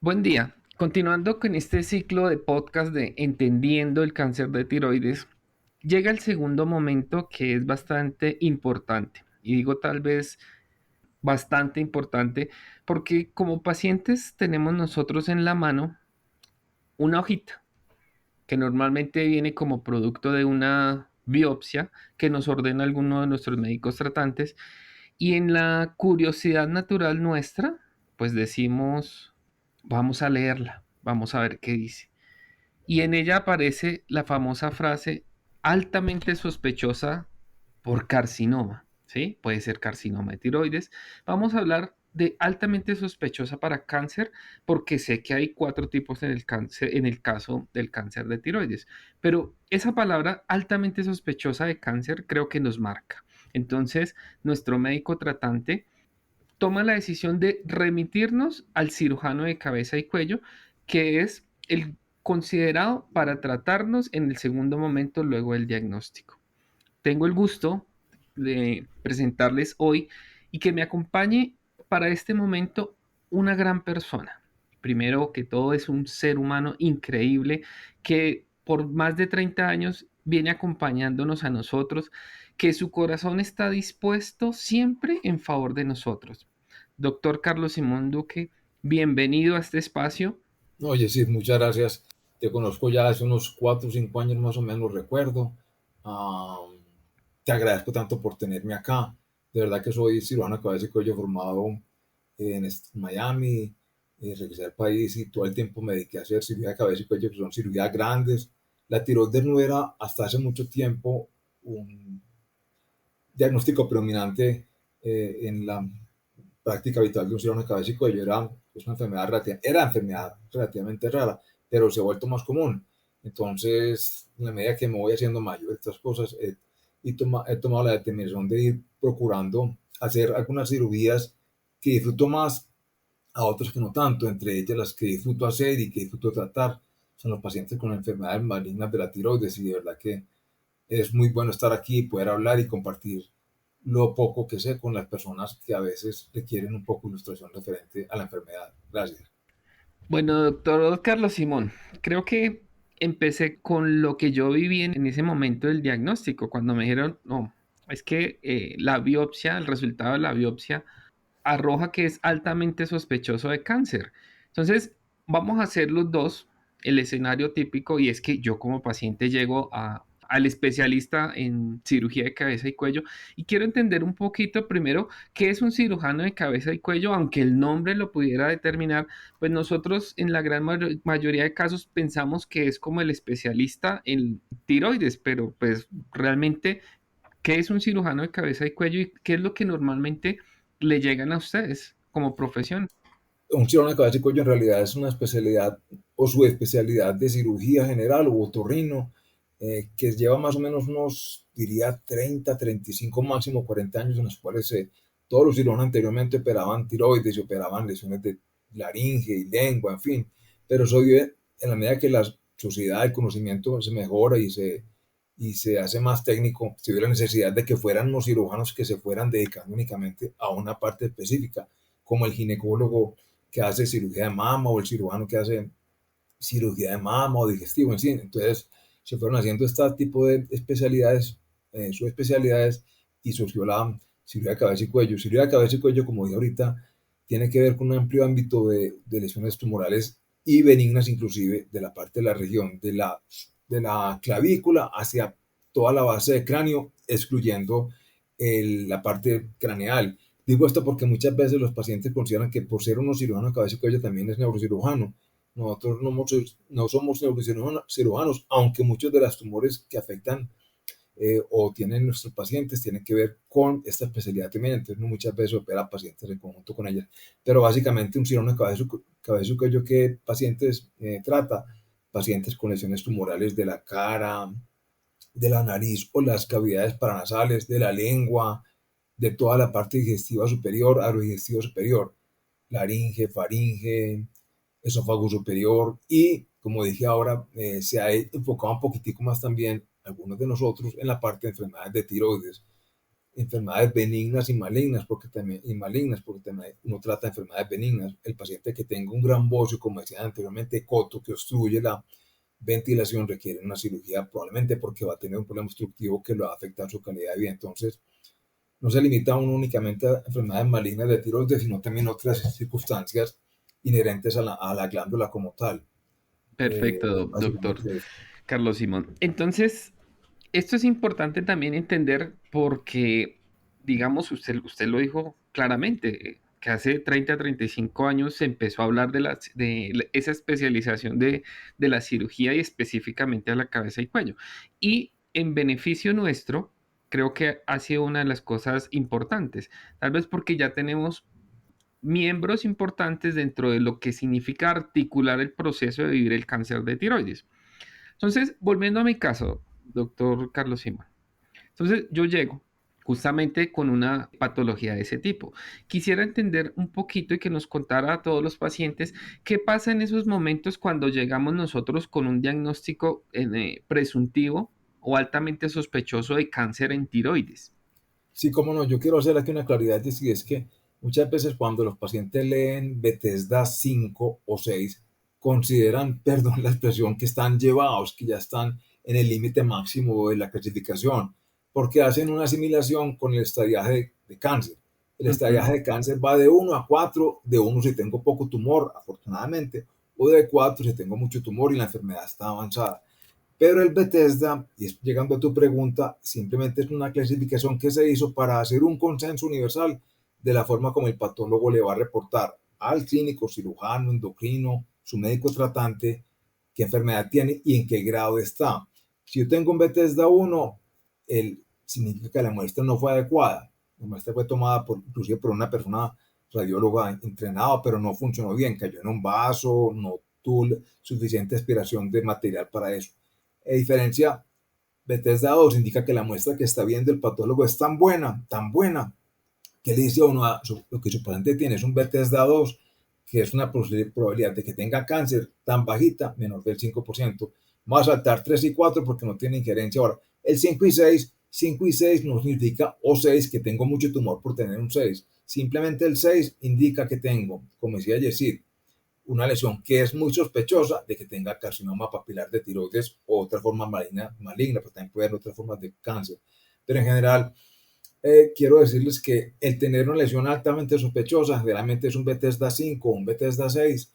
Buen día. Continuando con este ciclo de podcast de Entendiendo el cáncer de tiroides, llega el segundo momento que es bastante importante. Y digo tal vez bastante importante porque como pacientes tenemos nosotros en la mano una hojita que normalmente viene como producto de una biopsia que nos ordena alguno de nuestros médicos tratantes. Y en la curiosidad natural nuestra, pues decimos, vamos a leerla, vamos a ver qué dice. Y en ella aparece la famosa frase altamente sospechosa por carcinoma, ¿sí? Puede ser carcinoma de tiroides. Vamos a hablar de altamente sospechosa para cáncer porque sé que hay cuatro tipos en el cáncer, en el caso del cáncer de tiroides, pero esa palabra altamente sospechosa de cáncer creo que nos marca. Entonces, nuestro médico tratante toma la decisión de remitirnos al cirujano de cabeza y cuello, que es el considerado para tratarnos en el segundo momento luego del diagnóstico. Tengo el gusto de presentarles hoy y que me acompañe para este momento una gran persona. Primero que todo es un ser humano increíble que por más de 30 años viene acompañándonos a nosotros, que su corazón está dispuesto siempre en favor de nosotros. Doctor Carlos Simón Duque, bienvenido a este espacio. Oye, sí, muchas gracias. Te conozco ya hace unos 4 o 5 años más o menos, recuerdo. Ah, Te agradezco tanto por tenerme acá. De verdad que soy cirujano de cabeza y cuello formado en Miami. Regresé al país y todo el tiempo me dediqué a hacer cirugía de cabeza y cuello, que son cirugías grandes. La tiroides no era hasta hace mucho tiempo un diagnóstico predominante en la práctica habitual de un cirujano de cabeza y cuello. Era enfermedad relativamente rara, pero se ha vuelto más común. Entonces, en la medida que me voy haciendo mayor, estas cosas, he tomado la determinación de ir procurando hacer algunas cirugías que disfruto más, a otras que no tanto. Entre ellas, las que disfruto hacer y que disfruto tratar son los pacientes con enfermedades malignas de la tiroides, y de verdad que es muy bueno estar aquí, poder hablar y compartir lo poco que sé con las personas que a veces requieren un poco de ilustración referente a la enfermedad. Gracias. Bueno, doctor Carlos Simón, creo que empecé con lo que yo viví en ese momento del diagnóstico, cuando me dijeron, no, es que la biopsia, el resultado de la biopsia arroja que es altamente sospechoso de cáncer. Entonces, vamos a hacer los dos, el escenario típico, y es que yo como paciente llego al especialista en cirugía de cabeza y cuello y quiero entender un poquito primero qué es un cirujano de cabeza y cuello, aunque el nombre lo pudiera determinar, pues nosotros en la gran mayoría de casos pensamos que es como el especialista en tiroides, pero pues realmente, ¿qué es un cirujano de cabeza y cuello y qué es lo que normalmente le llegan a ustedes como profesión? Un cirujano de cabeza y cuello en realidad es una especialidad o su especialidad de cirugía general o otorrino, que lleva más o menos unos, diría, 30, 35, máximo 40 años, en los cuales todos los cirujanos anteriormente operaban tiroides y operaban lesiones de laringe y lengua, en fin. Pero eso vive en la medida que la sociedad, el conocimiento se mejora y se hace más técnico. Se vio la necesidad de que fueran unos cirujanos que se fueran dedicando únicamente a una parte específica, como el ginecólogo que hace cirugía de mama o el cirujano que hace cirugía de mama o digestivo en sí. Entonces se fueron haciendo este tipo de especialidades, subespecialidades, y surgió la cirugía de cabeza y cuello. Cirugía de cabeza y cuello, como dije ahorita, tiene que ver con un amplio ámbito de lesiones tumorales y benignas, inclusive de la parte de la región de la clavícula hacia toda la base del cráneo, excluyendo la parte craneal. Digo esto porque muchas veces los pacientes consideran que por ser uno cirujano de cabeza y cuello también es neurocirujano. Nosotros no somos neurocirujanos, aunque muchos de los tumores que afectan o tienen nuestros pacientes tienen que ver con esta especialidad también. Entonces, no muchas veces opera pacientes en conjunto con ella. Pero básicamente, un cirujano de cabeza y cuello, ¿qué pacientes trata? Pacientes con lesiones tumorales de la cara, de la nariz o las cavidades paranasales, de la lengua, de toda la parte digestiva superior, agrodigestivo superior, laringe, faringe, esófago superior, y como dije ahora, se ha enfocado un poquitico más también algunos de nosotros en la parte de enfermedades de tiroides. enfermedades benignas y malignas, porque también uno trata enfermedades benignas. El paciente que tenga un gran bocio, como decía anteriormente, coto, que obstruye la ventilación, requiere una cirugía, probablemente porque va a tener un problema obstructivo que lo va a afectar su calidad de vida. Entonces, no se limita uno únicamente a enfermedades malignas de tiroides, sino también otras circunstancias inherentes a la glándula como tal. Perfecto, doctor Básicamente eso. Carlos Simón. Entonces, esto es importante también entender porque, digamos, usted lo dijo claramente, que hace 30, 35 años se empezó a hablar esa especialización de la cirugía y específicamente a la cabeza y cuello. Y en beneficio nuestro, creo que ha sido una de las cosas importantes, tal vez porque ya tenemos miembros importantes dentro de lo que significa articular el proceso de vivir el cáncer de tiroides. Entonces, volviendo a mi caso, doctor Carlos Simón. Entonces, yo llego justamente con una patología de ese tipo. Quisiera entender un poquito y que nos contara a todos los pacientes qué pasa en esos momentos cuando llegamos nosotros con un diagnóstico presuntivo o altamente sospechoso de cáncer en tiroides. Sí, cómo no, yo quiero hacer aquí una claridad y si es que muchas veces cuando los pacientes leen Bethesda 5 o 6 consideran, perdón la expresión, que están llevados, que ya están en el límite máximo de la clasificación, porque hacen una asimilación con el estadiaje de cáncer. El Ujú. estadiaje de cáncer va de 1 a 4, de 1 si tengo poco tumor, afortunadamente, o de 4 si tengo mucho tumor y la enfermedad está avanzada. Pero el Bethesda, y llegando a tu pregunta, simplemente es una clasificación que se hizo para hacer un consenso universal de la forma como el patólogo le va a reportar al clínico, cirujano, endocrino, su médico tratante, qué enfermedad tiene y en qué grado está. Si yo tengo un Bethesda 1, significa que la muestra no fue adecuada. La muestra fue tomada inclusive por una persona radióloga entrenada, pero no funcionó bien, cayó en un vaso, no tuvo suficiente aspiración de material para eso. A diferencia, Bethesda 2 indica que la muestra que está viendo el patólogo es tan buena, que le dice a uno lo que su paciente tiene es un Bethesda 2, que es una probabilidad de que tenga cáncer tan bajita, menor del 5%. Va a saltar 3 y 4 porque no tiene injerencia. Ahora, el 5 y 6 no significa o 6 que tengo mucho tumor por tener un 6. Simplemente el 6 indica que tengo, como decía Yesid, una lesión que es muy sospechosa de que tenga carcinoma papilar de tiroides o otra forma maligna, pero también puede haber otras formas de cáncer. Pero en general, quiero decirles que el tener una lesión altamente sospechosa, generalmente es un Bethesda 5 o un Bethesda 6,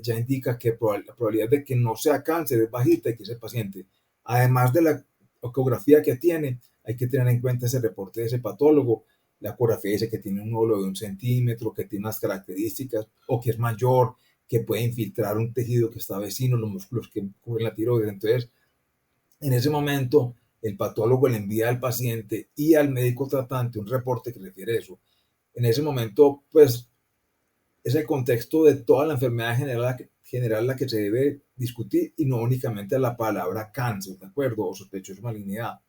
ya indica que la probabilidad de que no sea cáncer es bajita y que ese paciente, además de la ecografía que tiene, hay que tener en cuenta ese reporte de ese patólogo. La ecografía dice que tiene un nódulo de 1 centímetro, que tiene unas características o que es mayor, que puede infiltrar un tejido que está vecino, los músculos que cubren la tiroides. Entonces, en ese momento, el patólogo le envía al paciente y al médico tratante un reporte que refiere eso. En ese momento, pues, es el contexto de toda la enfermedad general la que se debe discutir y no únicamente la palabra cáncer, ¿de acuerdo? O sospechoso de malignidad.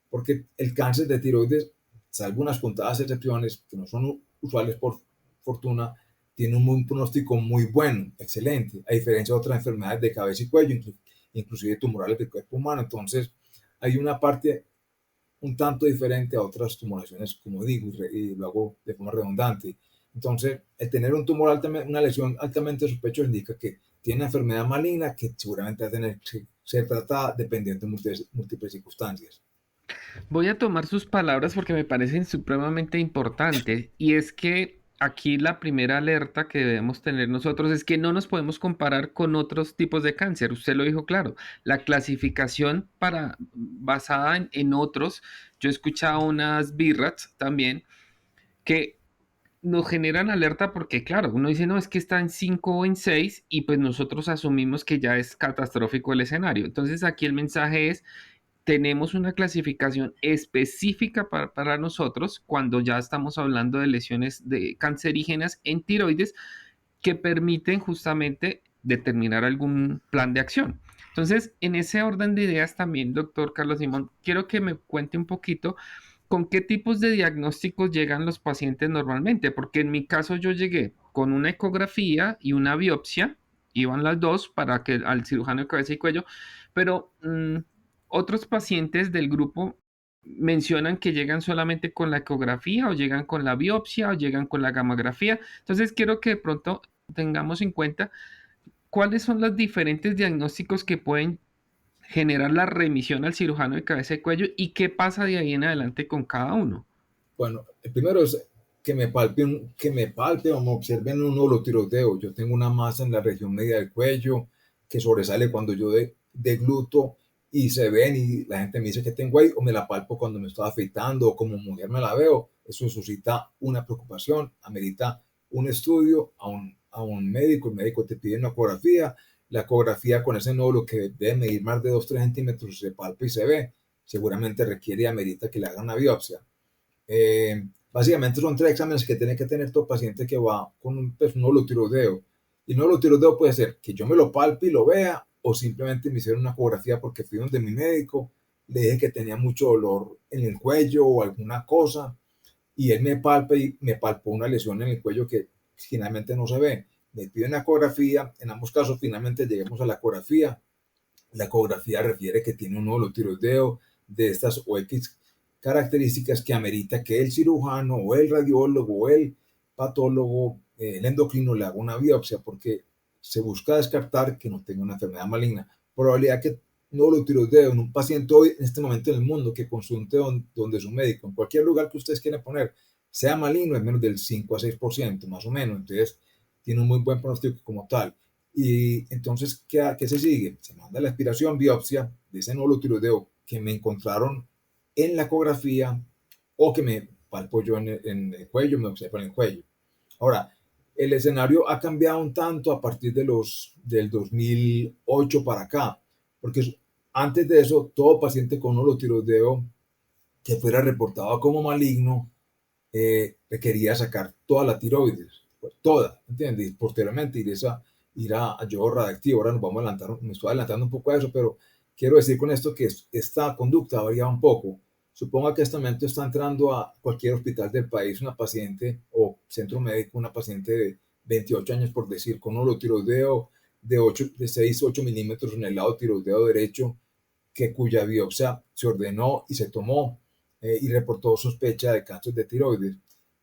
Porque el cáncer de tiroides, salvo unas contadas excepciones que no son usuales por fortuna, tiene un pronóstico muy bueno, excelente, a diferencia de otras enfermedades de cabeza y cuello, inclusive tumorales del cuerpo humano. Entonces, hay una parte un tanto diferente a otras tumorizaciones, como digo, y lo hago de forma redundante. Entonces, el tener un tumor una lesión altamente sospechosa indica que tiene una enfermedad maligna que seguramente va a tener que ser tratada dependiendo de múltiples circunstancias. Voy a tomar sus palabras porque me parecen supremamente importantes y es que aquí la primera alerta que debemos tener nosotros es que no nos podemos comparar con otros tipos de cáncer. Usted lo dijo claro, la clasificación basada en otros, yo he escuchado unas BIRATS también que nos generan alerta porque, claro, uno dice, no, es que está en 5 o en 6 y pues nosotros asumimos que ya es catastrófico el escenario. Entonces aquí el mensaje es tenemos una clasificación específica para nosotros cuando ya estamos hablando de lesiones cancerígenas en tiroides que permiten justamente determinar algún plan de acción. Entonces, en ese orden de ideas también, doctor Carlos Simón, quiero que me cuente un poquito con qué tipos de diagnósticos llegan los pacientes normalmente, porque en mi caso yo llegué con una ecografía y una biopsia, iban las dos para que al cirujano de cabeza y cuello, pero otros pacientes del grupo mencionan que llegan solamente con la ecografía o llegan con la biopsia o llegan con la gamografía. Entonces quiero que de pronto tengamos en cuenta cuáles son los diferentes diagnósticos que pueden generar la remisión al cirujano de cabeza y cuello y qué pasa de ahí en adelante con cada uno. Bueno, el primero es que me palpe o me observen un holotiroideo. Yo tengo una masa en la región media del cuello que sobresale cuando yo degluto y se ven y la gente me dice que tengo ahí, o me la palpo cuando me estoy afeitando o como mujer me la veo. Eso suscita una preocupación, amerita un estudio a un médico. El médico te pide una ecografía. La ecografía con ese nódulo que debe medir más de 2 3 centímetros se palpa y se ve. Seguramente requiere y amerita que le hagan una biopsia. Básicamente son 3 exámenes que tiene que tener todo paciente que va con un holotiroideo. Y un holotiroideo puede ser que yo me lo palpe y lo vea, o simplemente me hicieron una ecografía porque fui donde mi médico, le dije que tenía mucho dolor en el cuello o alguna cosa, y él me palpa y me palpó una lesión en el cuello que finalmente no se ve. Me pide una ecografía, en ambos casos finalmente lleguemos a la ecografía. La ecografía refiere que tiene un holotiroideo de estas o X características que amerita que el cirujano o el radiólogo o el patólogo, el endocrino le haga una biopsia porque se busca descartar que no tenga una enfermedad maligna. Probabilidad que no lo tiroideo en un paciente hoy, en este momento en el mundo, que consulte donde su médico, en cualquier lugar que ustedes quieran poner, sea maligno, es menos del 5 a 6%, más o menos. Entonces, tiene un muy buen pronóstico como tal. Y entonces, ¿qué se sigue? Se manda la aspiración, biopsia de ese nódulo tiroideo que me encontraron en la ecografía o que me palpo yo en el cuello, me observo en el cuello. Ahora, el escenario ha cambiado un tanto a partir del 2008 para acá, porque antes de eso, todo paciente con holotiroideo que fuera reportado como maligno requería sacar toda la tiroides, pues, toda, ¿entiendes? Y posteriormente ir a yodo radioactivo. Ahora nos vamos a adelantar, me estoy adelantando un poco a eso, pero quiero decir con esto que esta conducta varía un poco. Suponga que este momento está entrando a cualquier hospital del país una paciente o centro médico, una paciente de 28 años, por decir, con holotiroideo de 6, 8 milímetros en el lado tiroideo derecho, cuya biopsia se ordenó y se tomó y reportó sospecha de cáncer de tiroides.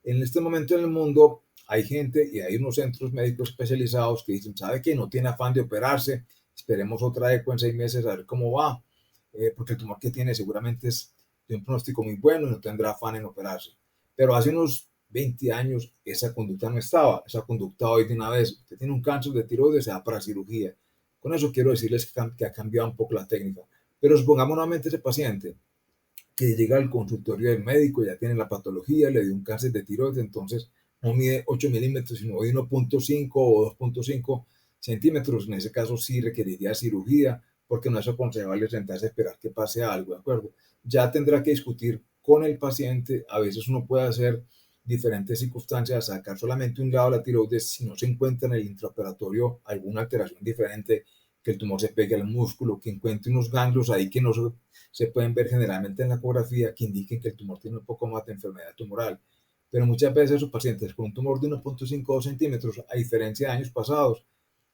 En este momento en el mundo hay gente y hay unos centros médicos especializados que dicen, ¿sabe qué? No tiene afán de operarse, esperemos otra eco en 6 meses a ver cómo va, porque el tumor que tiene seguramente es de un pronóstico muy bueno y no tendrá afán en operarse. Pero hace unos 20 años esa conducta no estaba, esa conducta hoy de una vez, usted tiene un cáncer de tiroides, se da para cirugía. Con eso quiero decirles que ha cambiado un poco la técnica. Pero supongamos nuevamente ese paciente que llega al consultorio del médico, ya tiene la patología, le dio un cáncer de tiroides, entonces no mide 8 milímetros, sino 1.5 o 2.5 centímetros. En ese caso sí requeriría cirugía, porque no es aconsejable sentarse a esperar que pase algo, ¿de acuerdo? Ya tendrá que discutir con el paciente. A veces uno puede hacer diferentes circunstancias, sacar solamente un lado de la tiroides si no se encuentra en el intraoperatorio alguna alteración diferente, que el tumor se pegue al músculo, que encuentre unos ganglios ahí que no se pueden ver generalmente en la ecografía, que indiquen que el tumor tiene un poco más de enfermedad tumoral. Pero muchas veces esos pacientes con un tumor de 1.5 centímetros, a diferencia de años pasados,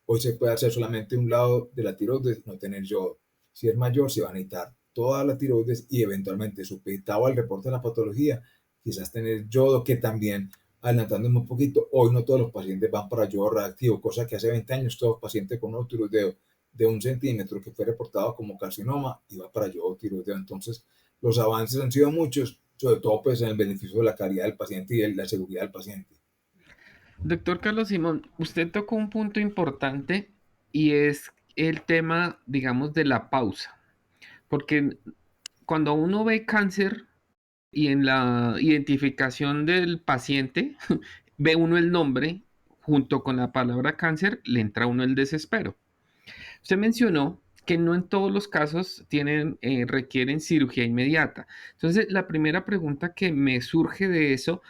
hoy se puede hacer solamente un lado de la tiroides, no tener yodo. Si es mayor, se va a necesitar toda la tiroides y eventualmente supeditado al reporte de la patología, quizás tener yodo, que también, adelantándome un poquito, hoy no todos los pacientes van para yodo reactivo, cosa que hace 20 años todo paciente con un tiroideo de 1 centímetro que fue reportado como carcinoma iba para yodo tiroideo. Entonces, los avances han sido muchos, sobre todo pues en el beneficio de la calidad del paciente y de la seguridad del paciente. Doctor Carlos Simón, usted tocó un punto importante y es el tema, digamos, de la pausa. Porque cuando uno ve cáncer y en la identificación del paciente, ve uno el nombre junto con la palabra cáncer, le entra a uno el desespero. Usted mencionó que no en todos los casos requieren cirugía inmediata. Entonces, la primera pregunta que me surge de eso,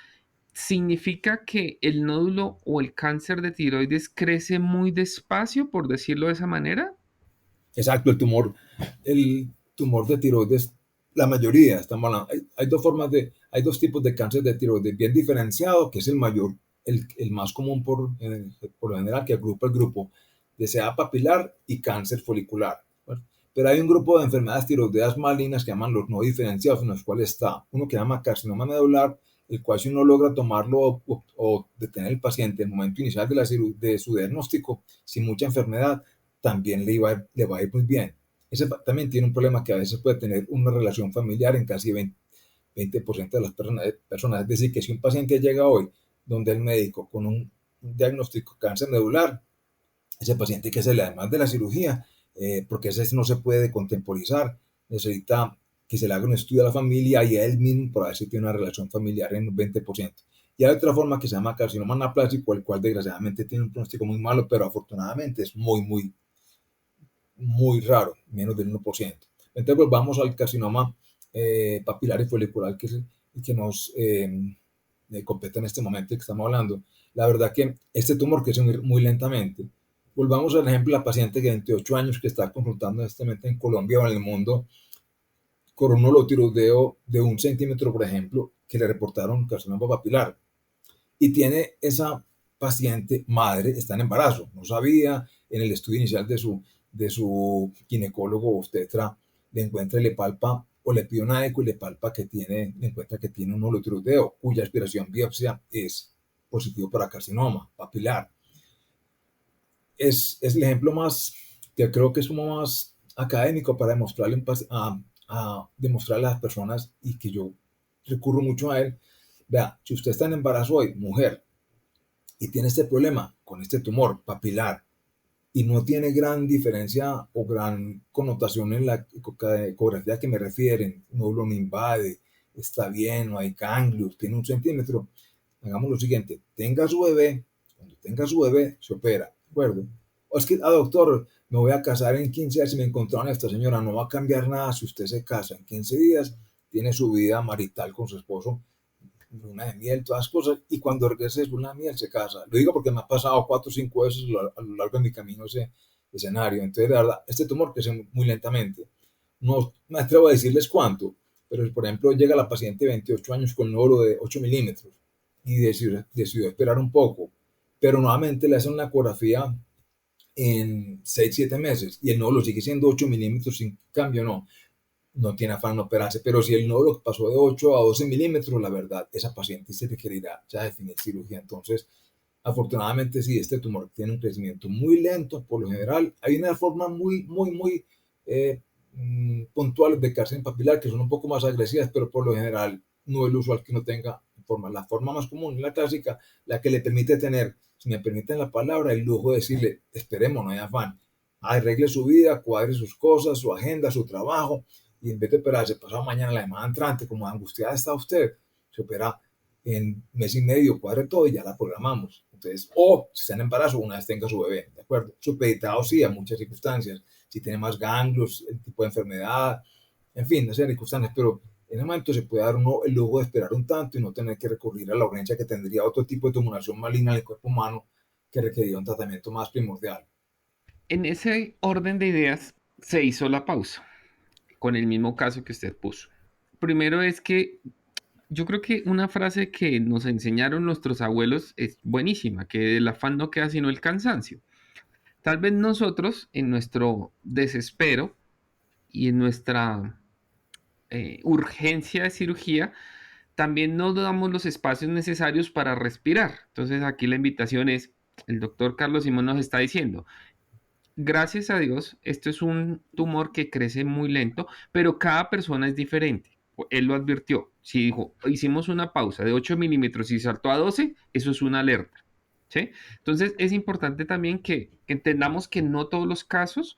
¿significa que el nódulo o el cáncer de tiroides crece muy despacio, por decirlo de esa manera? Exacto, el tumor de tiroides, la mayoría, estamos hablando, hay dos tipos de cáncer de tiroides, bien diferenciado, que es el mayor, el más común por lo general, que agrupa el grupo de CA papilar y cáncer folicular. ¿Bueno? Pero hay un grupo de enfermedades tiroideas malignas que llaman los no diferenciados, en los cuales está uno que llama carcinoma medular, el cual si uno logra tomarlo o detener al paciente en el momento inicial de su diagnóstico, sin mucha enfermedad, también le va a ir muy bien. Ese también tiene un problema que a veces puede tener una relación familiar en casi 20% de las personas. Es decir, que si un paciente llega hoy donde el médico con un diagnóstico de cáncer medular, ese paciente que se le, además de la cirugía, porque ese no se puede contemporizar, necesita que se le haga un estudio a la familia y a él mismo para ver si tiene una relación familiar en un 20%. Y hay otra forma que se llama carcinoma anaplásico, el cual desgraciadamente tiene un pronóstico muy malo, pero afortunadamente es muy raro, menos del 1%. Entonces, pues vamos al carcinoma papilar y folicular, que es el que nos compete en este momento que estamos hablando. La verdad que este tumor crece muy lentamente. Volvamos al ejemplo de la paciente de 28 años que está consultando en este momento en Colombia o en el mundo con un holotiroideo de 1 centímetro, por ejemplo, que le reportaron carcinoma papilar. Y tiene esa paciente madre, está en embarazo, no sabía, en el estudio inicial de su ginecólogo obstetra, le encuentra y le palpa, o le pide una eco y le encuentra que tiene un holotiroideo, cuya aspiración biopsia es positivo para carcinoma papilar. Es el ejemplo más, que creo que es como más académico para demostrarle demostrarle a las personas y que yo recurro mucho a él. Vea, si usted está en embarazo hoy, mujer, y tiene este problema con este tumor papilar y no tiene gran diferencia o gran connotación en la ecografía que me refieren, nódulo no invade, está bien, no hay ganglios, tiene 1 centímetro, hagamos lo siguiente, tenga su bebé, cuando tenga su bebé se opera, ¿de acuerdo? O es que, doctor, me voy a casar en 15 días y me encontraron a esta señora, no va a cambiar nada si usted se casa en 15 días, tiene su vida marital con su esposo, luna de miel, todas las cosas, y cuando regrese de luna de miel se casa. Lo digo porque me ha pasado 4 o 5 veces a lo largo de mi camino ese escenario. Entonces, de verdad, este tumor crece muy lentamente. No me atrevo a decirles cuánto, pero por ejemplo, llega la paciente de 28 años con un nódulo de 8 milímetros y decidió esperar un poco, pero nuevamente le hacen una ecografía en 6 7 meses y el nódulo sigue siendo 8 milímetros sin cambio, no tiene afán de operarse, pero si el nódulo pasó de 8 a 12 milímetros, la verdad, esa paciente se requerirá ya definir cirugía. Entonces, afortunadamente, sí, este tumor tiene un crecimiento muy lento, por lo general. Hay una forma muy puntuales de cáncer papilar que son un poco más agresivas, pero por lo general no es lo usual que uno tenga forma. La forma más común, la clásica, la que le permite tener, si me permiten la palabra, el lujo de decirle, esperemos, no hay afán, arregle su vida, cuadre sus cosas, su agenda, su trabajo, y en vez de operarse pasado mañana, la semana entrante, como angustiada está usted, se opera en mes y medio, cuadre todo y ya la programamos. Entonces, o si está en embarazo, una vez tenga su bebé, ¿de acuerdo? Supeditado sí a muchas circunstancias, si tiene más ganglios, el tipo de enfermedad, en fin, no sé, circunstancias, pero en el momento se puede dar uno el lujo de esperar un tanto y no tener que recurrir a la urgencia que tendría otro tipo de tumulación maligna en el cuerpo humano que requería un tratamiento más primordial. En ese orden de ideas se hizo la pausa con el mismo caso que usted puso. Primero es que yo creo que una frase que nos enseñaron nuestros abuelos es buenísima, que el afán no queda sino el cansancio. Tal vez nosotros, en nuestro desespero y en nuestra urgencia de cirugía, también no damos los espacios necesarios para respirar. Entonces aquí la invitación es, el doctor Carlos Simón nos está diciendo, gracias a Dios, esto es un tumor que crece muy lento, pero cada persona es diferente. Él lo advirtió. Si dijo, hicimos una pausa de 8 milímetros y saltó a 12, eso es una alerta. ¿Sí? Entonces es importante también que entendamos que no todos los casos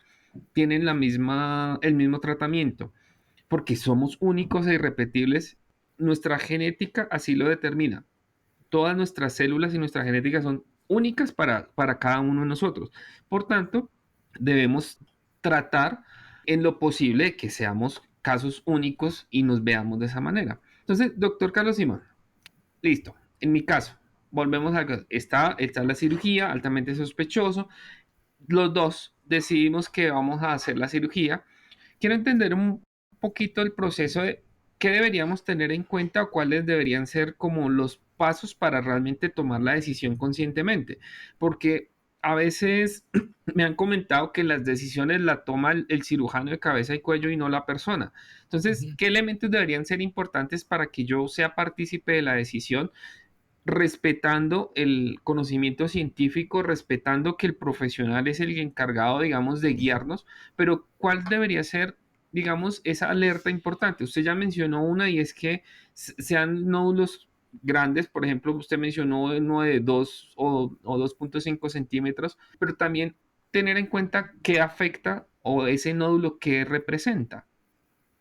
tienen el mismo tratamiento, porque somos únicos e irrepetibles. Nuestra genética así lo determina. Todas nuestras células y nuestra genética son únicas para cada uno de nosotros. Por tanto, debemos tratar en lo posible de que seamos casos únicos y nos veamos de esa manera. Entonces, doctor Carlos Simón, listo. En mi caso, volvemos a está la cirugía, altamente sospechoso. Los dos decidimos que vamos a hacer la cirugía. Quiero entender un poquito el proceso de qué deberíamos tener en cuenta o cuáles deberían ser como los pasos para realmente tomar la decisión conscientemente. Porque a veces me han comentado que las decisiones la toma el cirujano de cabeza y cuello y no la persona. Entonces, Ujú. ¿qué elementos deberían ser importantes para que yo sea partícipe de la decisión, respetando el conocimiento científico, respetando que el profesional es el encargado, digamos, de guiarnos, pero cuál debería ser, digamos, esa alerta importante? Usted ya mencionó una y es que sean nódulos grandes, por ejemplo, usted mencionó uno de 2 o 2,5 centímetros, pero también tener en cuenta qué afecta o ese nódulo que representa.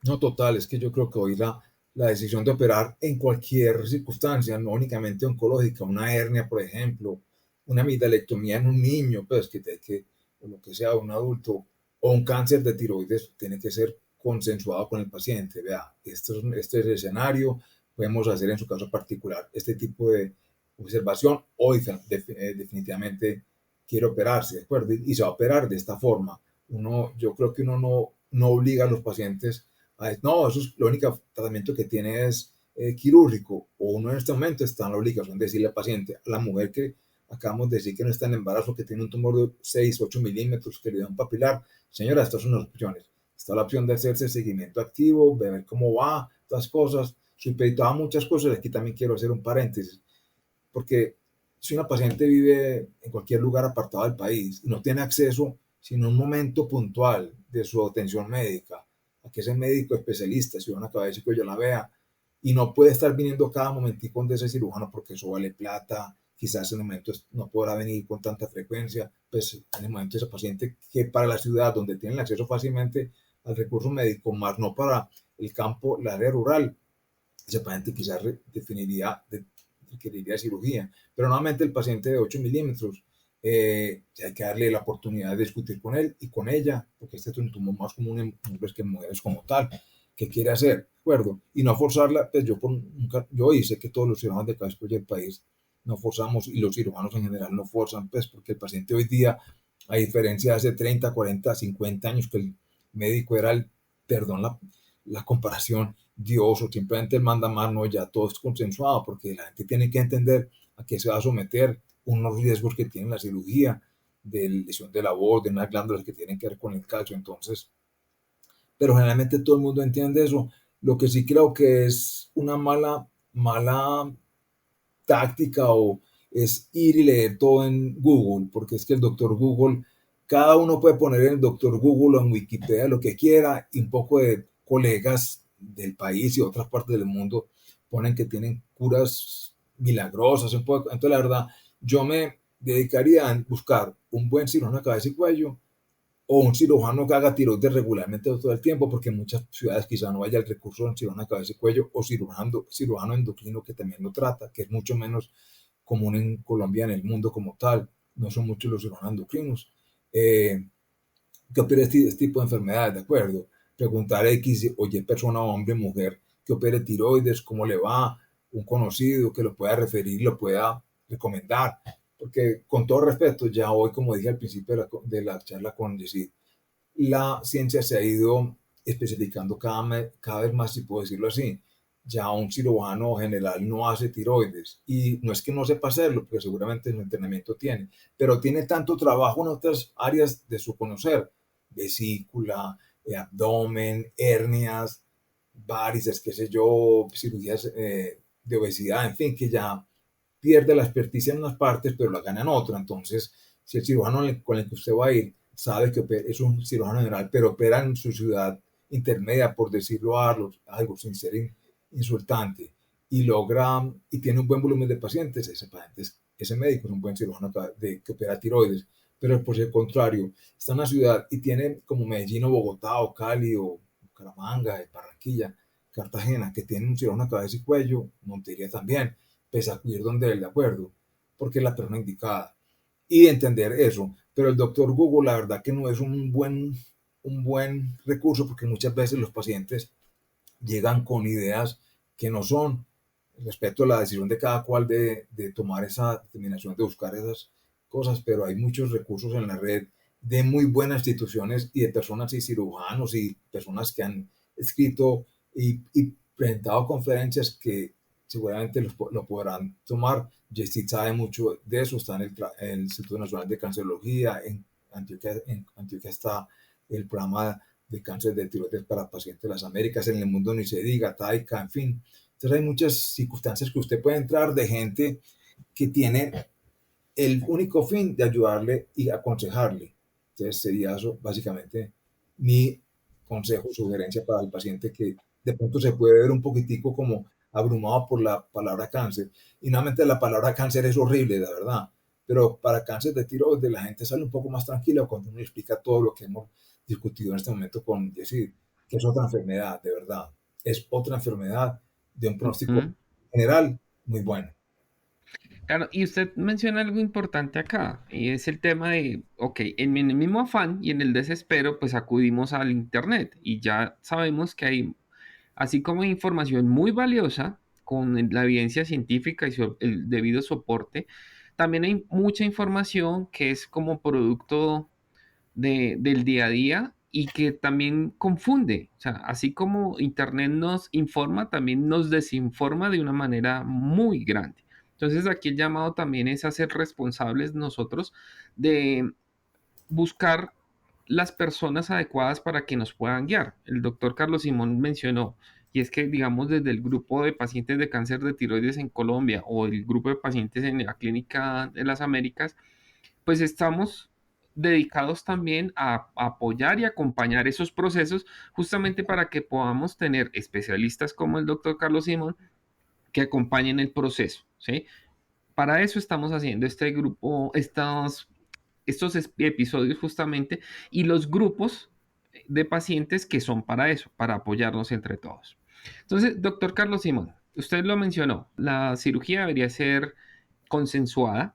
No, total, es que yo creo que hoy la decisión de operar en cualquier circunstancia, no únicamente oncológica, una hernia, por ejemplo, una amigdalectomía en un niño, pues o lo que sea, un adulto, o un cáncer de tiroides, tiene que ser consensuado con el paciente. Vea, este es el escenario, podemos hacer en su caso particular este tipo de observación. Hoy definitivamente quiere operarse, ¿de acuerdo? Y se va a operar de esta forma. Yo creo que uno no obliga a los pacientes no, eso es lo único tratamiento que tiene es quirúrgico, o uno en este momento está en la obligación de decirle al paciente, a la mujer que acabamos de decir que no está en embarazo, que tiene un tumor de 6 8 milímetros, que le da un papilar, señora, estas son las opciones. Está la opción de hacerse seguimiento activo, ver cómo va, estas cosas, supeditado a muchas cosas. Aquí también quiero hacer un paréntesis, porque si una paciente vive en cualquier lugar apartado del país y no tiene acceso, sino un momento puntual de su atención médica, a que ese médico especialista, si una cabeza que yo la vea, y no puede estar viniendo cada momentico donde ese cirujano porque eso vale plata, quizás en el momento no podrá venir con tanta frecuencia, pues en el momento ese paciente que para la ciudad donde tienen acceso fácilmente al recurso médico, más no para el campo, la área rural, ese paciente quizás requeriría cirugía. Pero nuevamente el paciente de 8 milímetros, hay que darle la oportunidad de discutir con él y con ella, porque este es un tumor más común en hombres que en mujeres como tal. ¿Qué quiere hacer? ¿De acuerdo? Y no forzarla, pues yo hice que todos los cirujanos de cabeza del país no forzamos, y los cirujanos en general no forzan, pues porque el paciente hoy día, a diferencia de hace 30, 40, 50 años que el médico era perdón la comparación, Dios o simplemente el manda más, no, ya todo es consensuado, porque la gente tiene que entender a qué se va a someter, unos riesgos que tiene la cirugía, de lesión de la voz, de unas glándulas que tienen que ver con el calcio. Entonces, pero generalmente todo el mundo entiende eso. Lo que sí creo que es una mala táctica o es ir y leer todo en Google, porque es que el doctor Google, cada uno puede poner en el doctor Google o en Wikipedia lo que quiera, y un poco de colegas del país y otras partes del mundo ponen que tienen curas milagrosas. Un poco. Entonces, la verdad, yo me dedicaría a buscar un buen cirujano de cabeza y cuello, o un cirujano que haga tiroides regularmente todo el tiempo, porque en muchas ciudades quizá no haya el recurso de un cirujano de cabeza y cuello, o cirujano endocrino que también lo trata, que es mucho menos común en Colombia, en el mundo como tal. No son muchos los cirujanos endocrinos. Eh, que opere este tipo de enfermedades, ¿de acuerdo? Preguntar X, oye, persona, hombre, mujer, que opere tiroides, cómo le va, un conocido que lo pueda referir, lo pueda recomendar. Porque con todo respeto, ya hoy, como dije al principio de la charla con Yesid, la ciencia se ha ido especificando cada vez más, si puedo decirlo así. Ya un cirujano general no hace tiroides, y no es que no sepa hacerlo, porque seguramente el entrenamiento tiene, pero tiene tanto trabajo en otras áreas de su conocer, vesícula, abdomen, hernias, varices, qué sé yo, cirugías de obesidad, en fin, que ya pierde la experticia en unas partes, pero la gana en otra. Entonces, si el cirujano con el que usted va a ir sabe que es un cirujano general, pero opera en su ciudad intermedia, por decirlo algo sin ser insultante, y logra y tiene un buen volumen de pacientes, ese médico es un buen cirujano que opera tiroides. Pero por el contrario, está en una ciudad y tiene como Medellín o Bogotá o Cali o Bucaramanga, Barranquilla, Cartagena, que tiene un cirujano de cabeza y cuello, Montería también, pese a acudir donde él, de acuerdo, porque es la persona indicada. Y entender eso. Pero el doctor Google, la verdad que no es un buen recurso, porque muchas veces los pacientes llegan con ideas que no son, respecto a la decisión de cada cual de tomar esa determinación, de buscar esas cosas. Pero hay muchos recursos en la red de muy buenas instituciones y de personas y cirujanos y personas que han escrito y presentado conferencias, que seguramente lo podrán tomar Jessit sabe mucho de eso, está en el Instituto Nacional de Cancerología, en Antioquia está el programa de cáncer de tiroides para pacientes de las Américas, en el mundo ni se diga, TAICA, en fin. Entonces hay muchas circunstancias que usted puede entrar de gente que tiene el único fin de ayudarle y aconsejarle. Entonces sería eso básicamente mi consejo, sugerencia para el paciente que de pronto se puede ver un poquitico como abrumado por la palabra cáncer. Y nuevamente la palabra cáncer es horrible, la verdad. Pero para cáncer de tiroides la gente sale un poco más tranquila cuando uno explica todo lo que hemos discutido en este momento con decir que es otra enfermedad, de verdad. Es otra enfermedad de un pronóstico Ujú. general muy bueno. Claro, y usted menciona algo importante acá, y es el tema de, ok, en el mismo afán y en el desespero, pues acudimos al Internet y ya sabemos que hay, así como hay información muy valiosa con la evidencia científica y el debido soporte, también hay mucha información que es como producto del día a día y que también confunde. O sea, así como Internet nos informa, también nos desinforma de una manera muy grande. Entonces, aquí el llamado también es a ser responsables nosotros de buscar las personas adecuadas para que nos puedan guiar. El doctor Carlos Simón mencionó, y es que, digamos, desde el grupo de pacientes de cáncer de tiroides en Colombia o el grupo de pacientes en la clínica de las Américas, pues estamos dedicados también a apoyar y acompañar esos procesos justamente para que podamos tener especialistas como el doctor Carlos Simón que acompañen el proceso, ¿sí? Para eso estamos haciendo este grupo, estos episodios justamente y los grupos de pacientes que son para eso, para apoyarnos entre todos. Entonces, doctor Carlos Simón, usted lo mencionó, la cirugía debería ser consensuada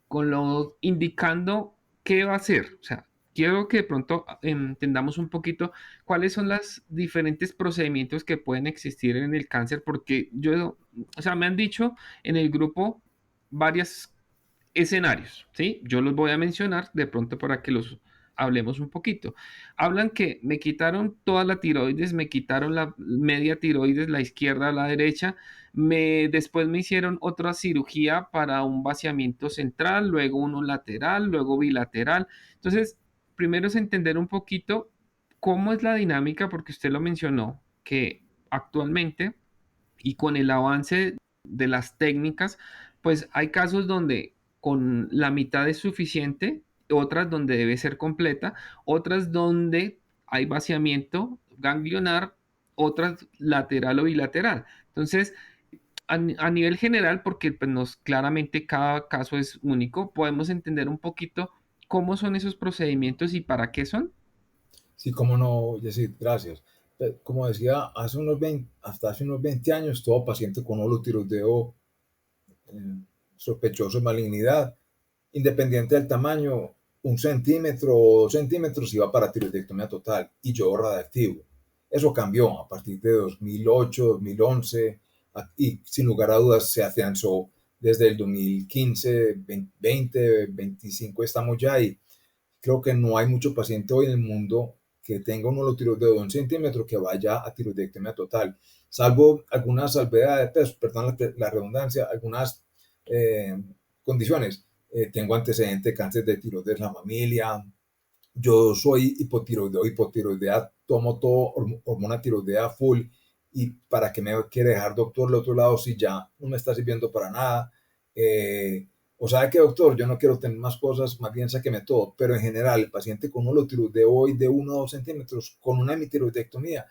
con lo indicando qué va a hacer. O sea, quiero que de pronto entendamos un poquito cuáles son los diferentes procedimientos que pueden existir en el cáncer, porque yo, o sea, me han dicho en el grupo varios escenarios, ¿sí? Yo los voy a mencionar de pronto para que los hablemos un poquito. Hablan que me quitaron toda la tiroides, me quitaron la media tiroides, la izquierda, la derecha, después me hicieron otra cirugía para un vaciamiento central, luego uno lateral, luego bilateral. Entonces, primero es entender un poquito cómo es la dinámica, porque usted lo mencionó, que actualmente y con el avance de las técnicas, pues hay casos donde con la mitad es suficiente, otras donde debe ser completa, otras donde hay vaciamiento ganglionar, otras lateral o bilateral. Entonces, a nivel general, porque pues, claramente cada caso es único, podemos entender un poquito cómo son esos procedimientos y para qué son. Sí, cómo no, Jessy, gracias. Como decía, hasta hace unos 20 años, todo paciente con holotiroideo eh, sospechoso de malignidad, independiente del tamaño, 1 centímetro o 2 centímetros iba para tiroidectomía total y yo radiactivo. Eso cambió a partir de 2008, 2011 y sin lugar a dudas se afianzó desde el 2015, 20, 25 estamos ya y creo que no hay mucho paciente hoy en el mundo que tenga un holotiroideo de 1 centímetro que vaya a tiroidectomía total, salvo algunas salvedades, pues, perdón la redundancia, algunas eh, condiciones. Tengo antecedente de cáncer de tiroides en la familia, yo soy hipotiroideo, hipotiroidea, tomo todo hormona tiroidea full y para qué me quiere dejar doctor al otro lado si ya no me está sirviendo para nada. O sabe que doctor, yo no quiero tener más cosas, más bien sáqueme todo, pero en general el paciente con un holotiroideo hoy de 1 o 2 centímetros con una hemitiroidectomía,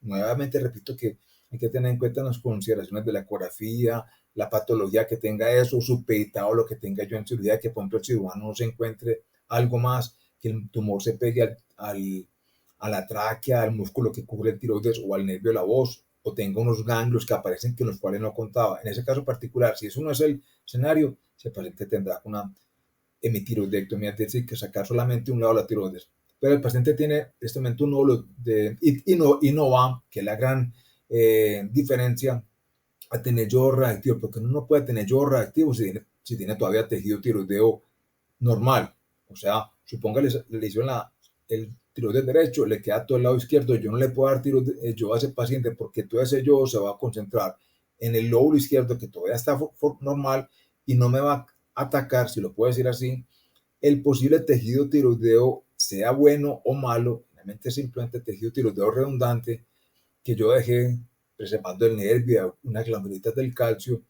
nuevamente repito que hay que tener en cuenta las consideraciones de la ecografía, la patología que tenga eso, supeditado lo que tenga yo en cirugía, que por ejemplo el cirujano no se encuentre algo más, que el tumor se pegue a la tráquea, al músculo que cubre el tiroides o al nervio de la voz, o tenga unos ganglios que aparecen que los cuales no contaba. En ese caso particular, si eso no es el escenario, ese paciente tendrá una hemitiroidectomía, es decir, que sacar solamente un lado de la tiroides. Pero el paciente tiene en este momento un nódulo y no va, que es la gran diferencia a tener yodo reactivo, porque uno no puede tener yodo reactivo si tiene todavía tejido tiroideo normal. O sea, suponga le hicieron el tiroides derecho, le queda todo el lado izquierdo, yo no le puedo dar yo a ese paciente porque todo ese yodo se va a concentrar en el lóbulo izquierdo que todavía está normal y no me va a atacar, si lo puedo decir así, el posible tejido tiroideo, sea bueno o malo, realmente simplemente tejido tiroideo redundante, que yo dejé preservando el nervio, unas glandulitas del calcio,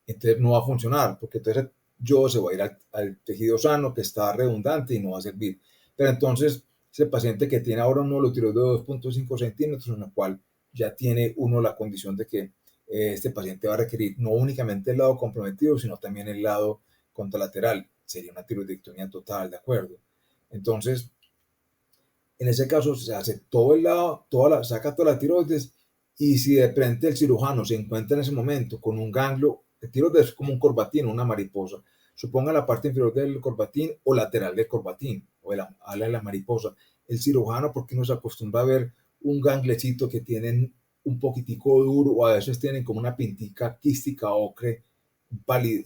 entonces no va a funcionar, porque entonces yo se va a ir al tejido sano que está redundante y no va a servir. Pero entonces, ese paciente que tiene ahora un nódulo tiroideo de 2.5 centímetros, en el cual ya tiene uno la condición de que este paciente va a requerir no únicamente el lado comprometido, sino también el lado contralateral. Sería una tiroidectomía total, ¿de acuerdo? Entonces, en ese caso se hace todo el lado, saca toda la tiroides y si de frente el cirujano se encuentra en ese momento con un ganglio, el tiroides es como un corbatín, una mariposa. Suponga la parte inferior del corbatín o lateral del corbatín o de la ala de la mariposa. El cirujano, porque no se acostumbra a ver un ganglecito que tienen un poquitico duro o a veces tienen como una pintica quística ocre,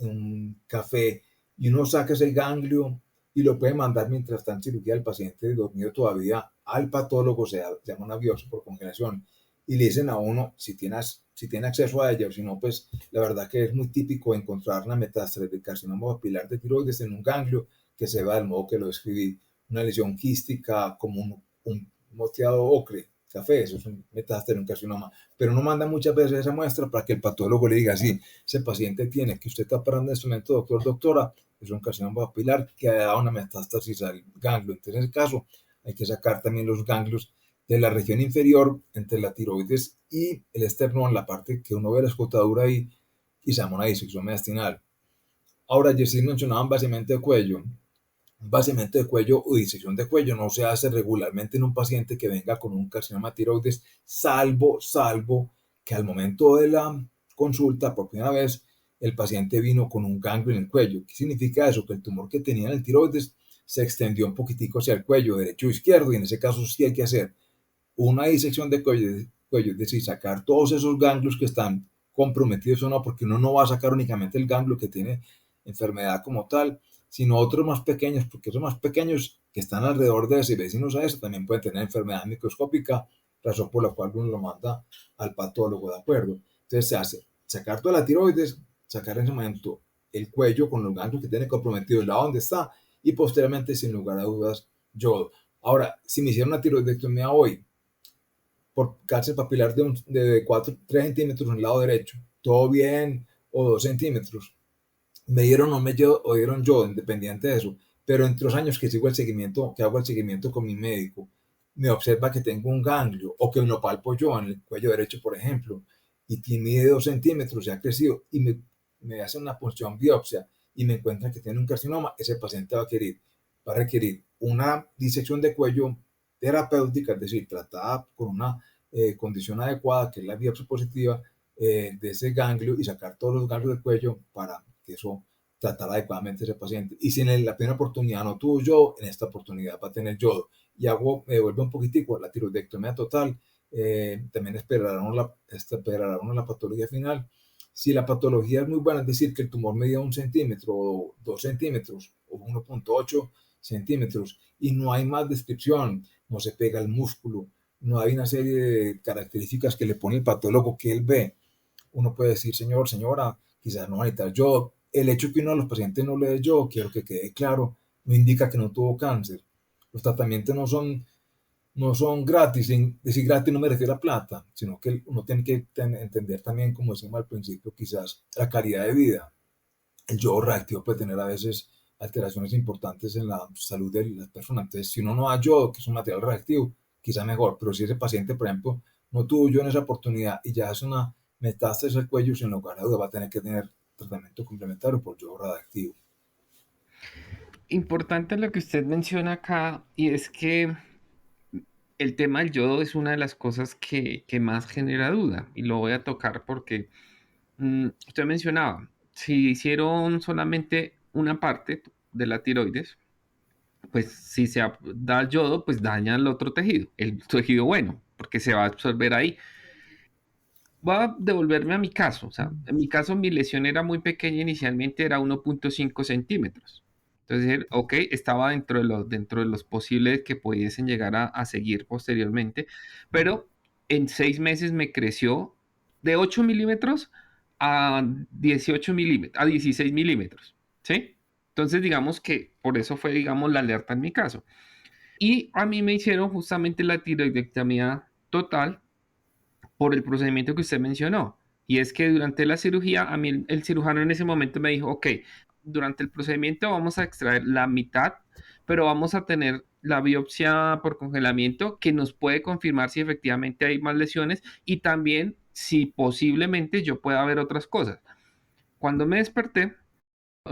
un café, y uno saca ese ganglio y lo puede mandar mientras está en cirugía el paciente dormido todavía al patólogo, se llama una biopsia por congelación, y le dicen a uno si tiene acceso a ella o si no, pues la verdad que es muy típico encontrar una metástasis de carcinoma papilar de tiroides en un ganglio que se va del modo que lo describí, una lesión quística como un moteado ocre, café, eso es un metástasis de un carcinoma, pero no manda muchas veces esa muestra para que el patólogo le diga, sí, ese paciente tiene, que usted está parando en este momento, doctor, doctora, es un carcinoma papilar que ha dado una metástasis al ganglio. Entonces, en ese caso, hay que sacar también los ganglios de la región inferior entre la tiroides y el esternón, la parte que uno ve la escotadura ahí, y se llama una disección mediastinal. Ahora, Jessy mencionaba un vaciamiento de cuello. Un vaciamiento de cuello o disección de cuello no se hace regularmente en un paciente que venga con un carcinoma tiroides, salvo que al momento de la consulta por primera vez el paciente vino con un ganglio en el cuello. ¿Qué significa eso? Que el tumor que tenía en el tiroides se extendió un poquitico hacia el cuello derecho o izquierdo y en ese caso sí hay que hacer una disección de cuello, es decir, sacar todos esos ganglios que están comprometidos o no, porque uno no va a sacar únicamente el ganglio que tiene enfermedad como tal, sino otros más pequeños, porque esos más pequeños que están alrededor de ese vecinos a eso también pueden tener enfermedad microscópica, razón por la cual uno lo manda al patólogo, ¿de acuerdo? Entonces se hace sacar toda la tiroides, sacar en ese momento el cuello con los ganglios que tiene comprometido, el lado donde está, y posteriormente, sin lugar a dudas, yodo. Ahora, si me hicieron una tiroidectomía hoy, por cáncer papilar de 3 centímetros en el lado derecho, todo bien, o 2 centímetros. Me dieron o me o dieron yo, independiente de eso, pero entre los años que sigo el seguimiento, que hago el seguimiento con mi médico, me observa que tengo un ganglio o que me lo palpo yo en el cuello derecho, por ejemplo, y mide 2 centímetros, se ha crecido y me hace una punción biopsia y me encuentran que tiene un carcinoma, ese paciente va a requerir una disección de cuello terapéutica, es decir, tratada con una condición adecuada, que es la biopsia positiva de ese ganglio y sacar todos los ganglios del cuello para que eso tratar adecuadamente a ese paciente. Y si en la primera oportunidad no tuvo yodo, en esta oportunidad va a tener yodo. Y me devuelve un poquitico la tiroidectomía total. También esperará uno la patología final. Si la patología es muy buena, es decir, que el tumor medía 1 centímetro o 2 centímetros o 1.8 centímetros y no hay más descripción, no se pega el músculo, no hay una serie de características que le pone el patólogo que él ve. Uno puede decir, señor, señora, quizás no necesita yo. El hecho que uno de los pacientes no le dé yo, quiero que quede claro, no indica que no tuvo cáncer. Los tratamientos no son gratis. Decir gratis no me refiero a plata, sino que uno tiene que entender también, como decimos al principio, quizás la calidad de vida. El yodo reactivo puede tener a veces alteraciones importantes en la salud de las personas. Entonces, si uno no da yodo, que es un material reactivo, quizá mejor. Pero si ese paciente, por ejemplo, no tuvo yodo en esa oportunidad y ya es una metástasis al cuello, sin lugar a duda va a tener que tener tratamiento complementario por yodo radioactivo. Importante lo que usted menciona acá y es que el tema del yodo es una de las cosas que más genera duda y lo voy a tocar porque usted mencionaba, si hicieron solamente una parte de la tiroides, pues si da yodo, pues daña el otro tejido, el tejido bueno, porque se va a absorber ahí. Voy a devolverme a mi caso. O sea, en mi caso mi lesión era muy pequeña inicialmente, era 1.5 centímetros. Entonces, ok, estaba dentro de los posibles que pudiesen llegar a seguir posteriormente, pero en 6 meses me creció de 8 milímetros a 18 milímetros, a 16 milímetros. ¿sí? Entonces, digamos que por eso fue, digamos, la alerta en mi caso. Y a mí me hicieron justamente la tiroidectomía total por el procedimiento que usted mencionó. Y es que durante la cirugía, a mí el cirujano en ese momento me dijo, ok, durante el procedimiento vamos a extraer la mitad, pero vamos a tener la biopsia por congelamiento que nos puede confirmar si efectivamente hay más lesiones y también si posiblemente yo pueda ver otras cosas. Cuando me desperté,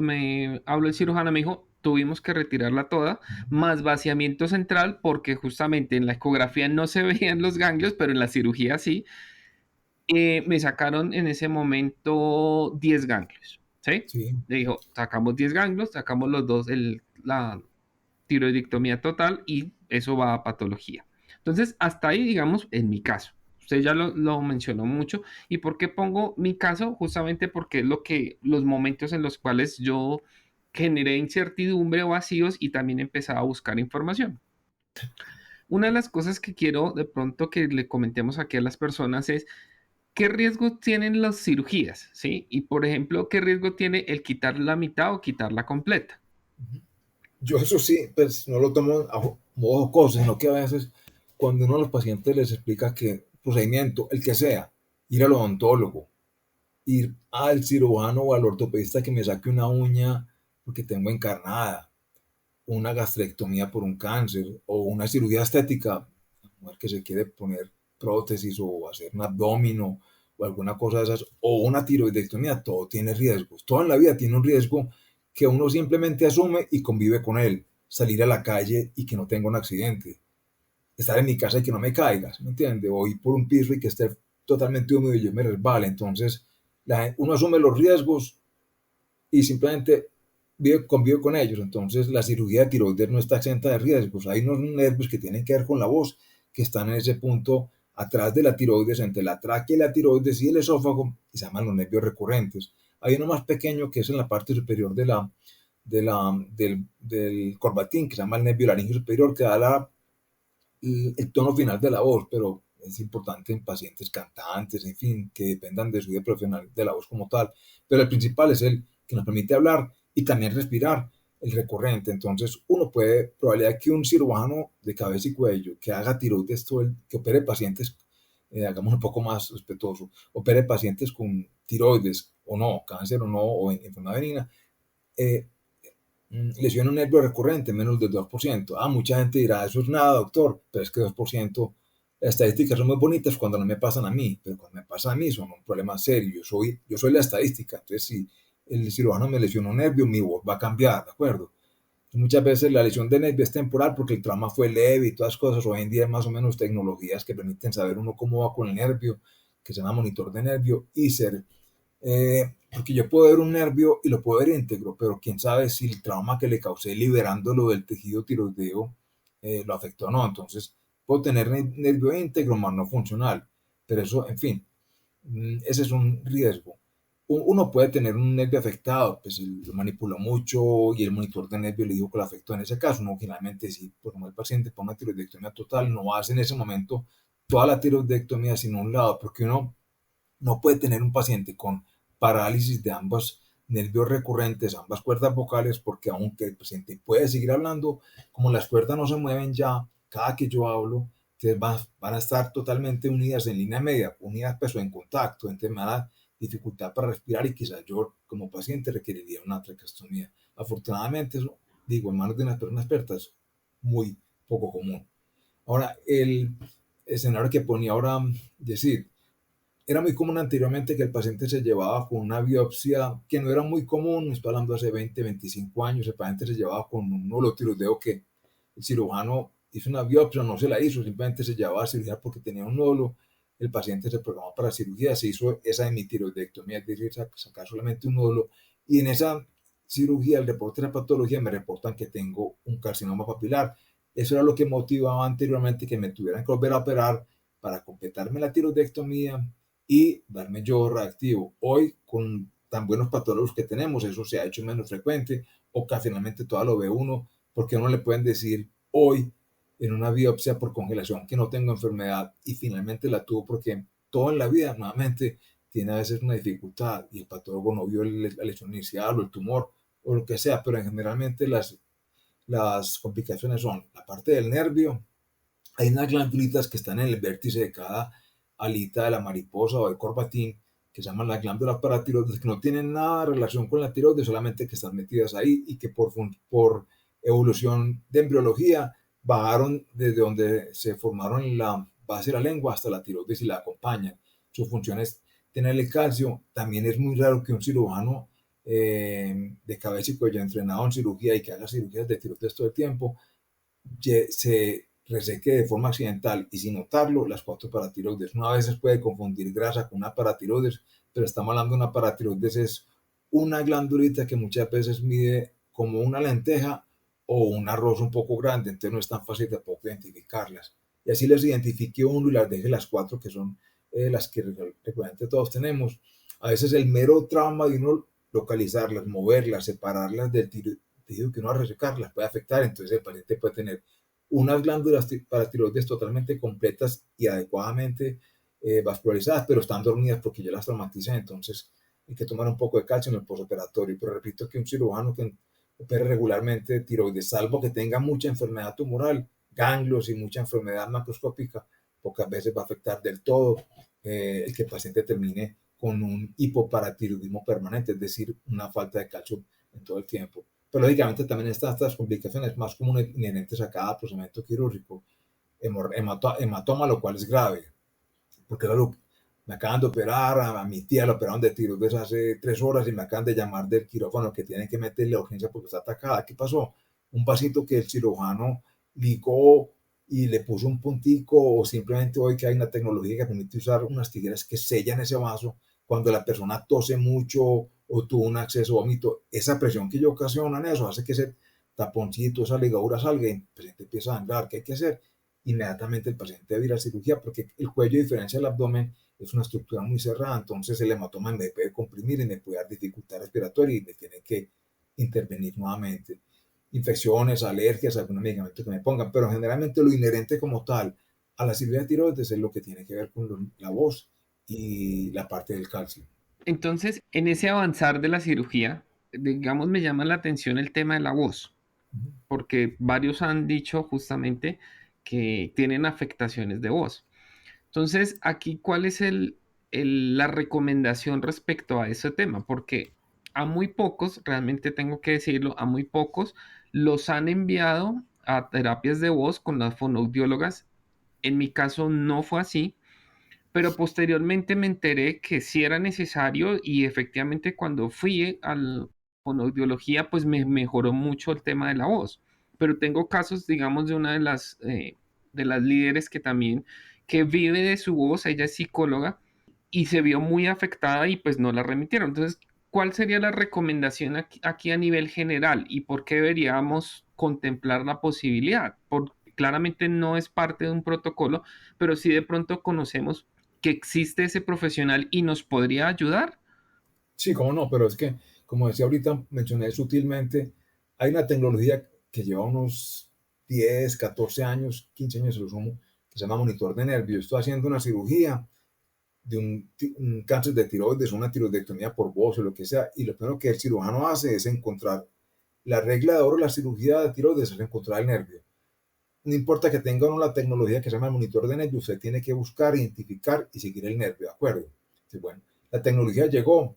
me habló el cirujano, me dijo, tuvimos que retirarla toda, más vaciamiento central, porque justamente en la ecografía no se veían los ganglios, pero en la cirugía sí. Me sacaron en ese momento 10 ganglios, ¿sí? Sí, Le dijo, sacamos 10 ganglios, sacamos los dos, la tiroidectomía total y eso va a patología. Entonces, hasta ahí, digamos, en mi caso. Usted ya lo mencionó mucho. ¿Y por qué pongo mi caso? Justamente porque es los momentos en los cuales yo generé incertidumbre o vacíos y también empezaba a buscar información. Una de las cosas que quiero de pronto que le comentemos aquí a las personas es qué riesgos tienen las cirugías, ¿sí? Y por ejemplo, qué riesgo tiene el quitar la mitad o quitarla completa. yo eso sí, pues no lo tomo a modo jocoso, sino que a veces cuando uno a los pacientes les explica que procedimiento, el que sea, ir al odontólogo, ir al cirujano o al ortopedista que me saque una uña porque tengo encarnada, una gastrectomía por un cáncer o una cirugía estética, una mujer que se quiere poner prótesis o hacer un abdomino o alguna cosa de esas, o una tiroidectomía, todo tiene riesgos. Todo en la vida tiene un riesgo que uno simplemente asume y convive con él. Salir a la calle y que no tenga un accidente. Estar en mi casa y que no me caiga, ¿me entiende? O ir por un piso y que esté totalmente húmedo y yo me resbale. Entonces, uno asume los riesgos y simplemente convive con ellos. Entonces, la cirugía de tiroides no está exenta de riesgos. Hay unos nervios que tienen que ver con la voz, que están en ese punto atrás de la tiroides, entre la tráquea y la tiroides y el esófago, y se llaman los nervios recurrentes. Hay uno más pequeño que es en la parte superior del corbatín, que se llama el nervio laríngeo superior, que da el tono final de la voz, pero es importante en pacientes cantantes, en fin, que dependan de su vida profesional de la voz como tal. Pero el principal es el que nos permite hablar y también respirar, el recurrente. Entonces, uno puede, probabilidad que un cirujano de cabeza y cuello que haga tiroides, que opere pacientes, hagamos un poco más respetuoso, opere pacientes con tiroides o no, cáncer o no, o enfermedad venina, eh, lesión un nervio recurrente, menos del 2%. Mucha gente dirá, eso es nada, doctor, pero es que 2%, las estadísticas son muy bonitas cuando no me pasan a mí, pero cuando me pasa a mí son un problema serio. Yo soy la estadística, entonces si el cirujano me lesiona un nervio, mi voz va a cambiar, ¿de acuerdo? Muchas veces la lesión de nervio es temporal porque el trauma fue leve y todas las cosas. Hoy en día hay más o menos tecnologías que permiten saber uno cómo va con el nervio, que se llama monitor de nervio, y ser porque yo puedo ver un nervio y lo puedo ver íntegro, pero quién sabe si el trauma que le causé liberándolo del tejido tiroideo lo afectó o no. Entonces, puedo tener nervio íntegro, más no funcional. Pero eso, en fin, ese es un riesgo. Uno puede tener un nervio afectado, pues si lo manipuló mucho y el monitor de nervio le dijo que lo afectó en ese caso. Uno finalmente, si por como el paciente por una tiroidectomía total, no hace en ese momento toda la tiroidectomía sino un lado, porque uno no puede tener un paciente con parálisis de ambos nervios recurrentes, ambas cuerdas vocales, porque aunque el paciente puede seguir hablando, como las cuerdas no se mueven ya, cada que yo hablo, entonces van a estar totalmente unidas en línea media, unidas pero en contacto, entonces me da dificultad para respirar y quizás yo como paciente requeriría una traqueostomía. Afortunadamente, eso, digo, en manos de una persona experta es muy poco común. Ahora, el escenario que ponía ahora, decir, era muy común anteriormente que el paciente se llevaba con una biopsia que no era muy común, estoy hablando hace 20, 25 años, el paciente se llevaba con un nódulo tiroideo que el cirujano hizo una biopsia, no se la hizo, simplemente se llevaba a cirugía porque tenía un nódulo, el paciente se programó para cirugía, se hizo esa hemitiroidectomía, es decir, sacar solamente un nódulo, y en esa cirugía, el reporte de la patología me reportan que tengo un carcinoma papilar. Eso era lo que motivaba anteriormente que me tuvieran que volver a operar para completarme la tiroidectomía y darme yo reactivo. Hoy, con tan buenos patólogos que tenemos, eso se ha hecho menos frecuente, ocasionalmente todavía lo ve uno, porque uno le pueden decir hoy en una biopsia por congelación que no tengo enfermedad y finalmente la tuvo porque todo en la vida nuevamente tiene a veces una dificultad y el patólogo no vio la lesión inicial o el tumor o lo que sea, pero generalmente las complicaciones son la parte del nervio. Hay unas glándulitas que están en el vértice de cada alita de la mariposa o del corbatín, que se llaman las glándulas paratiroides, que no tienen nada de relación con la tiroides, solamente que están metidas ahí y que por evolución de embriología bajaron desde donde se formaron en la base de la lengua hasta la tiroides y la acompañan. Su función es tenerle calcio. También es muy raro que un cirujano de cabeza y cuello entrenado en cirugía y que haga cirugías de tiroides todo el tiempo se reseque de forma accidental y sin notarlo las cuatro paratiroides. Una vez se puede confundir grasa con una paratiroides, pero estamos hablando de una paratiroides, es una glandulita que muchas veces mide como una lenteja o un arroz un poco grande, entonces no es tan fácil de poco identificarlas. Y así les identifique uno y las deje las cuatro que son las que regularmente todos tenemos. A veces el mero trauma de uno localizarlas, moverlas, separarlas del tejido que uno va a resecarlas puede afectar, entonces el paciente puede tener unas glándulas paratiroides totalmente completas y adecuadamente vascularizadas, pero están dormidas porque ya las traumatizan, entonces hay que tomar un poco de calcio en el postoperatorio. Pero repito que un cirujano que opere regularmente tiroides, salvo que tenga mucha enfermedad tumoral, ganglios y mucha enfermedad macroscópica, pocas veces va a afectar del todo el que el paciente termine con un hipoparatiroidismo permanente, es decir, una falta de calcio en todo el tiempo. Pero lógicamente también están estas complicaciones más comunes inherentes a cada procedimiento quirúrgico, hematoma, lo cual es grave, porque me acaban de operar, a mi tía la operaron de tiroides hace 3 horas y me acaban de llamar del quirófano que tienen que meterle urgencia porque está atacada. ¿Qué pasó? Un vasito que el cirujano ligó y le puso un puntico, o simplemente hoy que hay una tecnología que permite usar unas tijeras que sellan ese vaso cuando la persona tose mucho o tuvo un acceso vómito, esa presión que yo ocasiona en eso hace que ese taponcito, esa ligadura salga y el paciente empieza a sangrar. ¿Qué hay que hacer? Inmediatamente el paciente debe ir a cirugía porque el cuello, a diferencia del abdomen, es una estructura muy cerrada, entonces el hematoma me puede comprimir y me puede dar dificultad respiratoria y me tiene que intervenir nuevamente. Infecciones, alergias, algún medicamento que me pongan, pero generalmente lo inherente como tal a la cirugía de tiroides es lo que tiene que ver con la voz y la parte del calcio. Entonces, en ese avanzar de la cirugía, digamos, me llama la atención el tema de la voz, porque varios han dicho justamente que tienen afectaciones de voz. Entonces, aquí, ¿cuál es la recomendación respecto a ese tema? Porque a muy pocos, realmente tengo que decirlo, a muy pocos los han enviado a terapias de voz con las fonoaudiólogas. En mi caso no fue así, pero posteriormente me enteré que sí era necesario y efectivamente cuando fui a la fonoaudiología, pues me mejoró mucho el tema de la voz. Pero tengo casos, digamos, de una de las líderes que también, que vive de su voz, ella es psicóloga y se vio muy afectada y pues no la remitieron. Entonces, ¿cuál sería la recomendación aquí a nivel general y por qué deberíamos contemplar la posibilidad? Porque claramente no es parte de un protocolo, pero sí de pronto conocemos que existe ese profesional y nos podría ayudar. Sí, cómo no, pero es que, como decía ahorita, mencioné sutilmente, hay una tecnología que lleva unos 10, 14 años, 15 años, lo sumo, que se llama monitor de nervios. Estoy haciendo una cirugía de un cáncer de tiroides, una tiroidectomía por voz o lo que sea, y lo primero que el cirujano hace es encontrar la regla de oro de la cirugía de tiroides, es encontrar el nervio. No importa que tenga uno la tecnología que se llama el monitor de nervio, usted tiene que buscar, identificar y seguir el nervio, ¿de acuerdo? Entonces, bueno, la tecnología llegó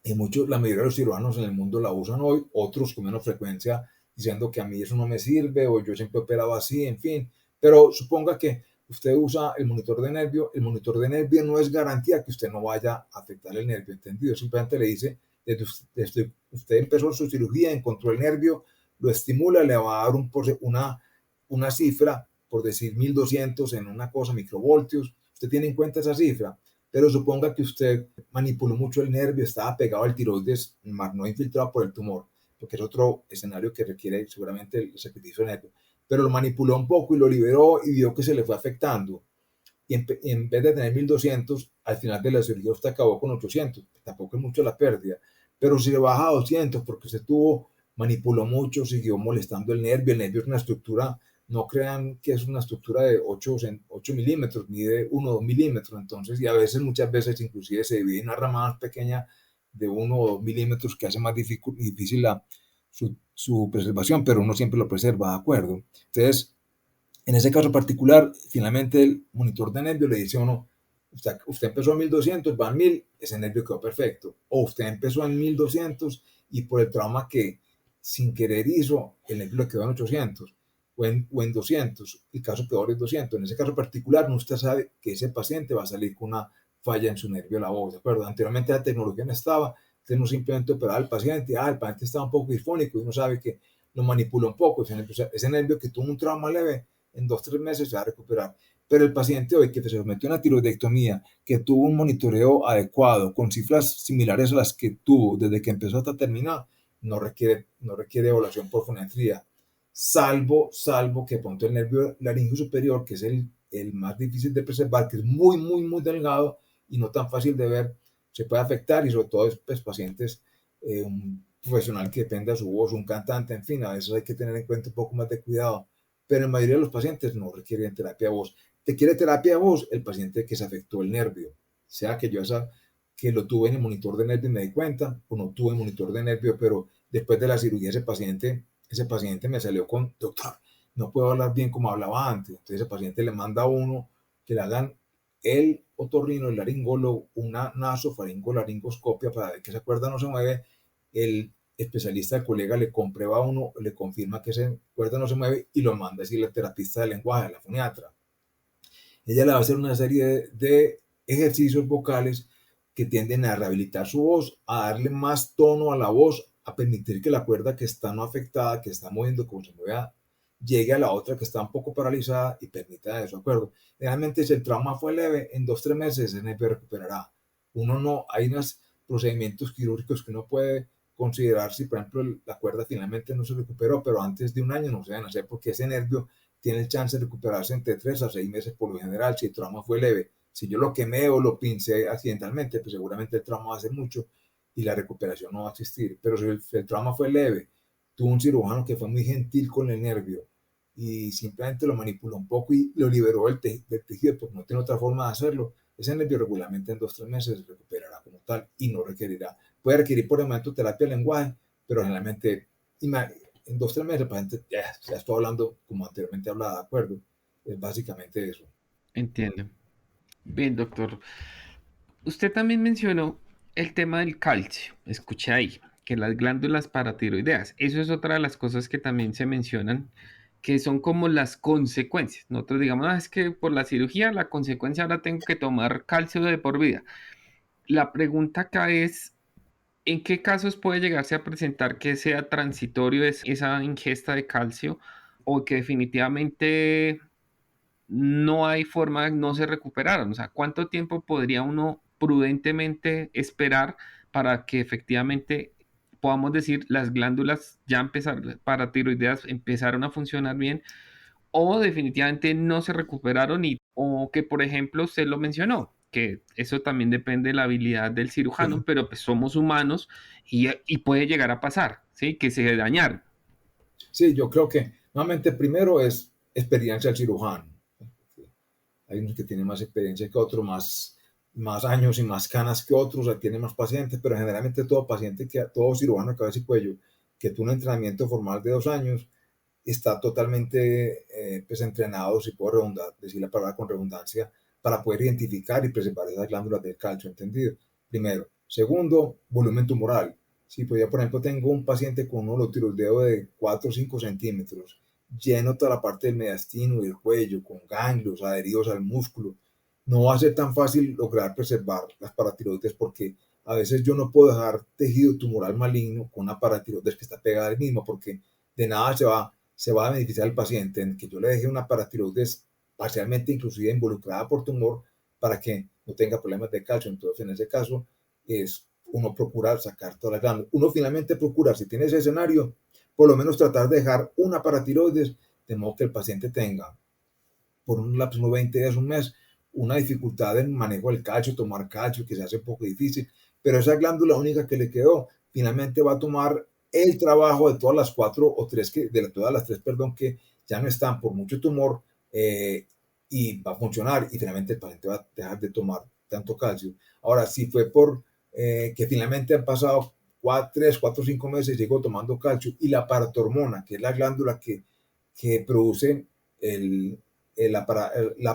y muchos, la mayoría de los cirujanos en el mundo la usan hoy, otros con menos frecuencia, diciendo que a mí eso no me sirve o yo siempre he operado así, en fin. Pero suponga que usted usa el monitor de nervio no es garantía que usted no vaya a afectar el nervio, ¿entendido? Simplemente le dice, desde usted empezó su cirugía, encontró el nervio, lo estimula, le va a dar una cifra, por decir 1200 en una cosa, microvoltios. Usted tiene en cuenta esa cifra, pero suponga que usted manipuló mucho el nervio, estaba pegado al tiroides, más no infiltrado por el tumor, porque es otro escenario que requiere seguramente el sacrificio del nervio, pero lo manipuló un poco y lo liberó y vio que se le fue afectando. Y en vez de tener 1200, al final de la cirugía usted acabó con 800, tampoco es mucho la pérdida, pero si le baja a 200 porque se manipuló mucho, siguió molestando el nervio es una estructura, no crean que es una estructura de 8 milímetros, mide 1 o 2 milímetros, entonces, y a veces, muchas veces, inclusive se divide en una rama más pequeña de 1 o 2 milímetros que hace más difícil su preservación, pero uno siempre lo preserva, ¿de acuerdo? Entonces, en ese caso particular, finalmente el monitor de nervio le dice a uno, usted empezó a 1200, va a 1000, ese nervio quedó perfecto. O usted empezó en 1200 y por el trauma que sin querer hizo, el nervio le quedó en 800 o en 200. El caso peor es 200. En ese caso particular, no usted sabe que ese paciente va a salir con una falla en su nervio de la voz, ¿de acuerdo? Anteriormente la tecnología no estaba, usted no simplemente operaba al paciente, el paciente estaba un poco disfónico y uno sabe que lo manipula un poco, ese nervio que tuvo un trauma leve, en 2 o 3 meses se va a recuperar. Pero el paciente hoy que se sometió a una tiroidectomía, que tuvo un monitoreo adecuado, con cifras similares a las que tuvo desde que empezó hasta terminar, no requiere evaluación por fonometría, salvo que pronto el nervio laringio superior, que es el más difícil de preservar, que es muy, muy, muy delgado y no tan fácil de ver, se puede afectar y sobre todo pues, pacientes, un profesional que dependa de su voz, un cantante, en fin, a veces hay que tener en cuenta un poco más de cuidado, pero en la mayoría de los pacientes no requieren terapia de voz. ¿Te quiere terapia de voz? El paciente que se afectó el nervio, sea que yo que lo tuve en el monitor de nervio y me di cuenta, o no tuve monitor de nervio, pero después de la cirugía ese paciente me salió con, doctor, no puedo hablar bien como hablaba antes. Entonces ese paciente le manda a uno que le hagan el otorrino, el laringólogo, una nasofaringolaringoscopia para ver que esa cuerda no se mueve. El especialista, el colega, le comprueba a uno, le confirma que esa cuerda no se mueve y lo manda a decir la terapista de lenguaje, la foniatra. Ella le va a hacer una serie de ejercicios vocales que tienden a rehabilitar su voz, a darle más tono a la voz, a permitir que la cuerda que está no afectada, que está moviendo como se mueve, llegue a la otra que está un poco paralizada y permita eso, ¿de acuerdo? Realmente si el trauma fue leve, en 2 o 3 meses el nervio recuperará. Uno no, hay unos procedimientos quirúrgicos que uno puede considerar si, por ejemplo, la cuerda finalmente no se recuperó, pero antes de un año no se deben hacer porque ese nervio tiene el chance de recuperarse entre 3 a 6 meses por lo general, si el trauma fue leve. Si yo lo quemé o lo pincé accidentalmente, pues seguramente el trauma va a ser mucho y la recuperación no va a existir. Pero si el trauma fue leve, tuvo un cirujano que fue muy gentil con el nervio y simplemente lo manipuló un poco y lo liberó del tejido, porque no tiene otra forma de hacerlo, ese nervio regularmente en 2 o 3 meses se recuperará como tal y no requerirá. Puede requerir por el momento terapia de lenguaje, pero generalmente en 2 o 3 meses el paciente ya estoy hablando como anteriormente hablaba, ¿de acuerdo? Es básicamente eso. Entiendo. Bien, doctor. Usted también mencionó el tema del calcio. Escuché ahí que las glándulas paratiroideas, eso es otra de las cosas que también se mencionan, que son como las consecuencias. Nosotros digamos, es que por la cirugía, la consecuencia ahora tengo que tomar calcio de por vida. La pregunta acá es, ¿en qué casos puede llegarse a presentar que sea transitorio esa ingesta de calcio o que definitivamente no hay forma, no se recuperaron? O sea, ¿cuánto tiempo podría uno prudentemente esperar para que efectivamente podamos decir las glándulas ya empezaron, paratiroideas empezaron a funcionar bien o definitivamente no se recuperaron o que por ejemplo usted lo mencionó, que eso también depende de la habilidad del cirujano, Sí, pero pues somos humanos y puede llegar a pasar, ¿sí? Que se dañaron. sí, yo creo que nuevamente primero es experiencia del cirujano. Hay unos que tienen más experiencia que otros, más años y más canas que otros, o sea, tienen más pacientes, pero generalmente todo cirujano de cabeza y cuello que tuvo un entrenamiento formal de 2 años está totalmente pues entrenado, si puedo decir la palabra con redundancia, para poder identificar y preservar esas glándulas del calcio, ¿entendido? Primero. Segundo, volumen tumoral. Si pues yo, por ejemplo, tengo un paciente con un holotiroideo de 4 o 5 centímetros, lleno toda la parte del mediastino y el cuello, con ganglios adheridos al músculo, no va a ser tan fácil lograr preservar las paratiroides porque a veces yo no puedo dejar tejido tumoral maligno con una paratiroides que está pegada al mismo porque de nada se va a beneficiar el paciente en que yo le deje una paratiroides parcialmente inclusive involucrada por tumor para que no tenga problemas de calcio. Entonces, en ese caso, es uno procurar sacar toda la glándula. Uno finalmente procura, si tiene ese escenario, por lo menos tratar de dejar una paratiroides, de modo que el paciente tenga, por un lapso de 20 días, un mes, una dificultad en manejo del calcio, tomar calcio, que se hace un poco difícil, pero esa glándula única que le quedó, finalmente va a tomar el trabajo de todas las cuatro o tres, todas las tres, perdón, que ya no están por mucho tumor, y va a funcionar y finalmente el paciente va a dejar de tomar tanto calcio. Ahora, si fue por que finalmente han pasado 3, 4, 5 meses, llego tomando calcio y la paratormona, que es la glándula que produce el, la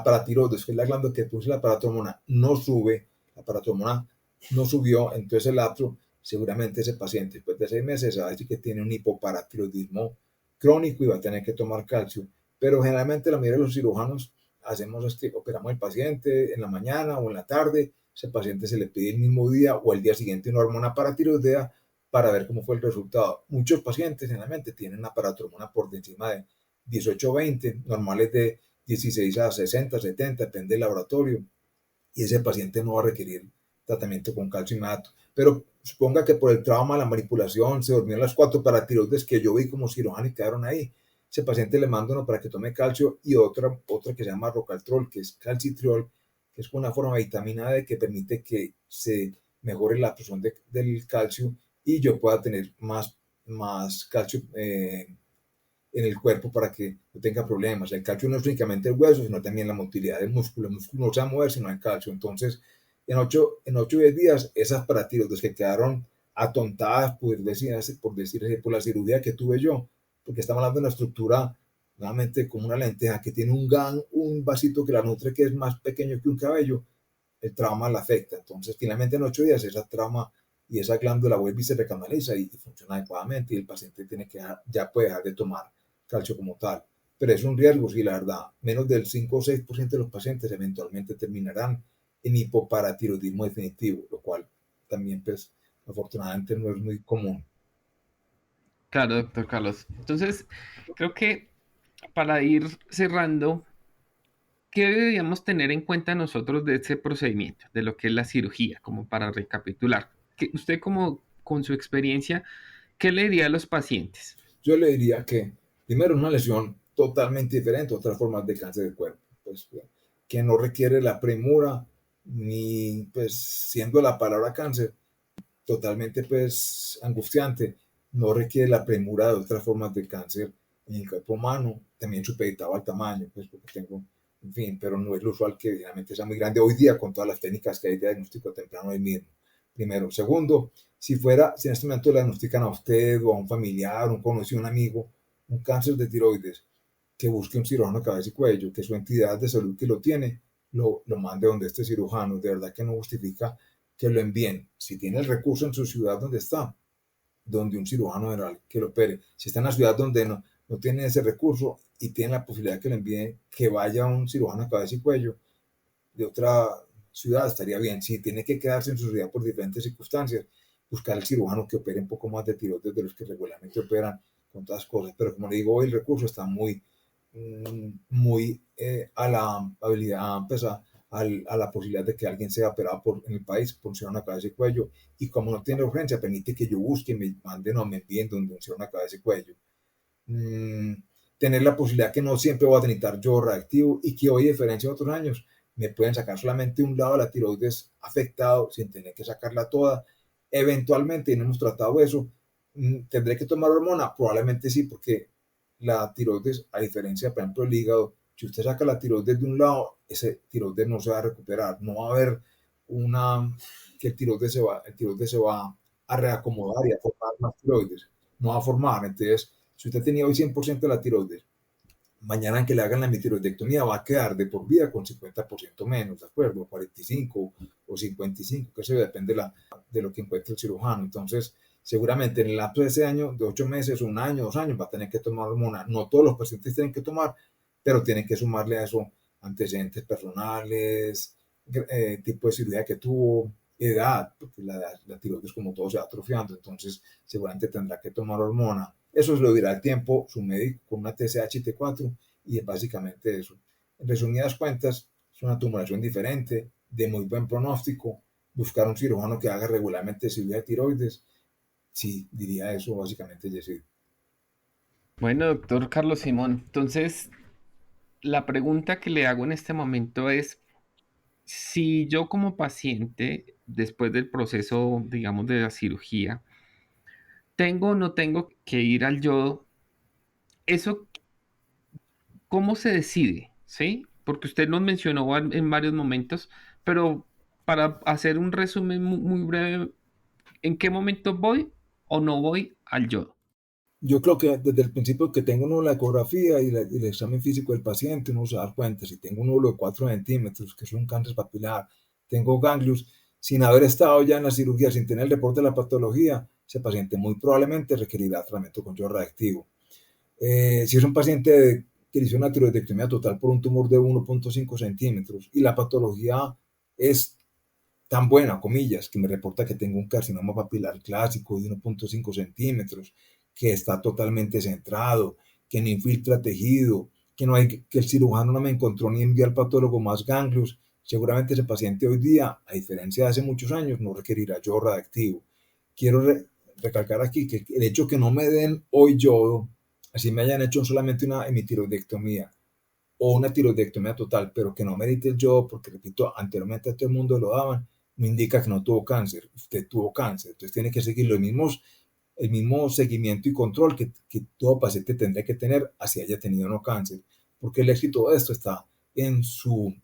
paratiroides, que es la glándula que produce la paratormona, no sube, la paratormona no subió, entonces el lapso, seguramente ese paciente después de 6 meses se va a decir que tiene un hipoparatiroidismo crónico y va a tener que tomar calcio. Pero generalmente la mayoría de los cirujanos hacemos es que operamos al paciente en la mañana o en la tarde, ese paciente se le pide el mismo día o el día siguiente una hormona paratiroidea para ver cómo fue el resultado. Muchos pacientes generalmente tienen una paratormona por encima de 18-20, normales de 16 a 60, 70, depende del laboratorio, y ese paciente no va a requerir tratamiento con calcio inmediato. Pero suponga que por el trauma, la manipulación, se durmió en las 4 paratiroides que yo vi como cirujano y quedaron ahí. Ese paciente le mando uno para que tome calcio y otra que se llama Rocaltrol, que es calcitriol, que es una forma de vitamina D que permite que se mejore la absorción del calcio y yo pueda tener más calcio en el cuerpo para que no tenga problemas. El calcio no es únicamente el hueso, sino también la motilidad del músculo. El músculo no se va a mover si no hay calcio. Entonces, en 10 días, esas paratiroides que quedaron atontadas, por la cirugía que tuve yo, porque estamos hablando de una estructura nuevamente como una lenteja que tiene un vasito que la nutre que es más pequeño que un cabello, el trauma la afecta. Entonces, finalmente en 8 días esa trauma y esa glándula vuelve y se recanaliza y funciona adecuadamente y el paciente ya puede dejar de tomar calcio como tal. Pero es un riesgo, sí, la verdad. Menos del 5 o 6% de los pacientes eventualmente terminarán en hipoparatiroidismo definitivo, lo cual también, pues, afortunadamente no es muy común. Claro, doctor Carlos. Entonces, creo que para ir cerrando, ¿qué deberíamos tener en cuenta nosotros de ese procedimiento, de lo que es la cirugía, como para recapitular? Que usted como con su experiencia, ¿qué le diría a los pacientes? Yo le diría que, primero, una lesión totalmente diferente a otras formas de cáncer del cuerpo, pues, que no requiere la premura, ni, pues, siendo la palabra cáncer, totalmente pues angustiante, no requiere la premura de otras formas de cáncer en el cuerpo humano, también supeditado al tamaño, pues porque tengo, en fin, pero no es lo usual que realmente sea muy grande hoy día con todas las técnicas que hay de diagnóstico temprano hoy mismo. Primero. Segundo, si en este momento le diagnostican a usted o a un familiar, un conocido, un amigo, un cáncer de tiroides, que busque un cirujano de cabeza y cuello, que su entidad de salud que lo tiene, lo mande donde este cirujano, de verdad que no justifica que lo envíen, si tiene el recurso en su ciudad donde está, donde un cirujano general que lo opere. Si está en una ciudad donde no tiene ese recurso y tiene la posibilidad de que lo envíen, que vaya un cirujano de cabeza y cuello de otra ciudad, estaría bien. Si tiene que quedarse en su ciudad por diferentes circunstancias, buscar el cirujano que opere un poco más de tiroides de los que regularmente operan con todas las cosas. Pero como le digo, hoy el recurso está muy a la habilidad, pues a la posibilidad de que alguien sea operado en el país por un cirujano cabeza y cuello. Y como no tiene urgencia, permite que yo busque, me manden o me envíen donde un cirujano cabeza y cuello. Mm, Tener la posibilidad que no siempre voy a necesitar yo reactivo y que hoy, a diferencia de otros años, me pueden sacar solamente un lado de la tiroides afectado sin tener que sacarla toda. Eventualmente, y no hemos tratado eso, ¿tendré que tomar hormona? Probablemente sí, porque la tiroides, a diferencia, por ejemplo, del hígado, si usted saca la tiroides de un lado, ese tiroides no se va a recuperar, no va a haber que el tiroides se va a reacomodar y a formar más tiroides, no va a formar. Entonces, si usted tenía hoy 100% de la tiroides, mañana que le hagan la mitiroidectomía va a quedar de por vida con 50% menos, ¿de acuerdo? 45 o 55, que eso depende de lo que encuentre el cirujano. Entonces, seguramente en el lapso de ese año, de 8 meses, un año, 2 años, va a tener que tomar hormona. No todos los pacientes tienen que tomar, pero tienen que sumarle a eso antecedentes personales, tipo de cirugía que tuvo, edad, porque la tiroides como todo se va atrofiando, entonces seguramente tendrá que tomar hormona. Eso lo dirá el tiempo, su médico con una TSH y T4 y es básicamente eso. En resumidas cuentas, es una tumoración diferente, de muy buen pronóstico, buscar un cirujano que haga regularmente cirugía de tiroides. Sí, diría eso básicamente, Jessy. Bueno, doctor Carlos Simón, entonces la pregunta que le hago en este momento es, si yo como paciente, después del proceso, digamos, de la cirugía, tengo o no tengo que ir al yodo, ¿eso cómo se decide? ¿Sí? Porque usted nos mencionó en varios momentos, pero para hacer un resumen muy breve, ¿en qué momento voy o no voy al yodo? Yo creo que desde el principio que tengo uno la ecografía y el examen físico del paciente, uno se da cuenta si tengo un nódulo de 4 centímetros, que es un cáncer papilar, tengo ganglios, sin haber estado ya en la cirugía, sin tener el reporte de la patología, ese paciente muy probablemente requerirá tratamiento con yodo radiactivo. Si es un paciente que hizo una tiroidectomía total por un tumor de 1.5 centímetros y la patología es tan buena, comillas, que me reporta que tengo un carcinoma papilar clásico de 1.5 centímetros, que está totalmente centrado, que no infiltra tejido, que, no hay, que el cirujano no me encontró ni envió al patólogo más ganglios. Seguramente ese paciente hoy día, a diferencia de hace muchos años, no requerirá yodo radiactivo. Quiero recalcar aquí que el hecho que no me den hoy yodo, así me hayan hecho solamente una hemitiroidectomía o una tiroidectomía total, pero que no merite el yodo, porque repito, anteriormente a todo el mundo lo daban, no indica que no tuvo cáncer. Usted tuvo cáncer, entonces tiene que seguir el mismo seguimiento y control que todo paciente tendría que tener, así haya tenido o no cáncer, porque el éxito de esto está en su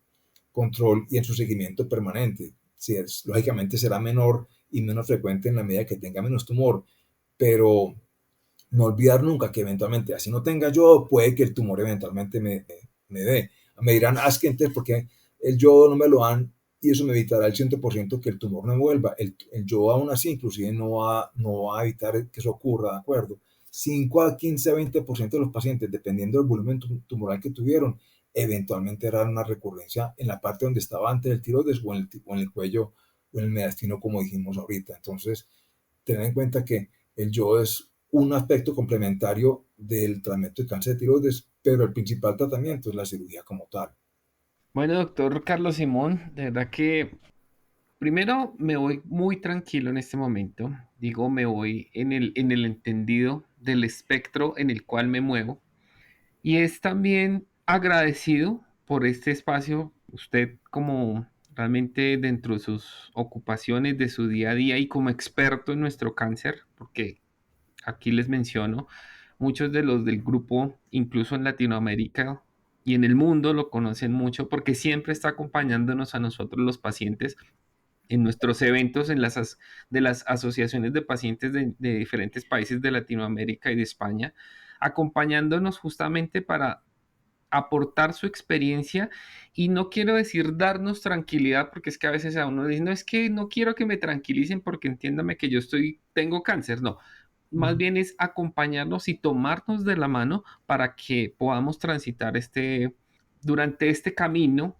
control y en su seguimiento permanente. Si es, lógicamente será menor y menos frecuente en la medida que tenga menos tumor, pero no olvidar nunca que eventualmente, así no tenga yodo, puede que el tumor eventualmente me dé. Me dirán, ah, es que entonces, ¿por qué el yodo no me lo dan? Y eso me evitará el 100% que el tumor no vuelva. El yodo aún así, inclusive, no va a evitar que eso ocurra, ¿de acuerdo? 5 a 15 a 20% de los pacientes, dependiendo del volumen tumoral que tuvieron, eventualmente harán una recurrencia en la parte donde estaba antes del tiroides o en el cuello o en el mediastino, como dijimos ahorita. Entonces, tener en cuenta que el yodo es un aspecto complementario del tratamiento de cáncer de tiroides, pero el principal tratamiento es la cirugía como tal. Bueno, doctor Carlos Simón, de verdad que primero me voy muy tranquilo en este momento. Digo, me voy en el entendido del espectro en el cual me muevo. Y es también agradecido por este espacio, usted como realmente dentro de sus ocupaciones de su día a día y como experto en nuestro cáncer, porque aquí les menciono, muchos de los del grupo, incluso en Latinoamérica y en el mundo, lo conocen mucho porque siempre está acompañándonos a nosotros los pacientes en nuestros eventos de las asociaciones de pacientes de diferentes países de Latinoamérica y de España, acompañándonos justamente para aportar su experiencia y no quiero decir darnos tranquilidad porque es que a veces a uno dice, no es que no quiero que me tranquilicen porque entiéndame que yo tengo cáncer, no, más Mm. bien es acompañarnos y tomarnos de la mano para que podamos transitar durante este camino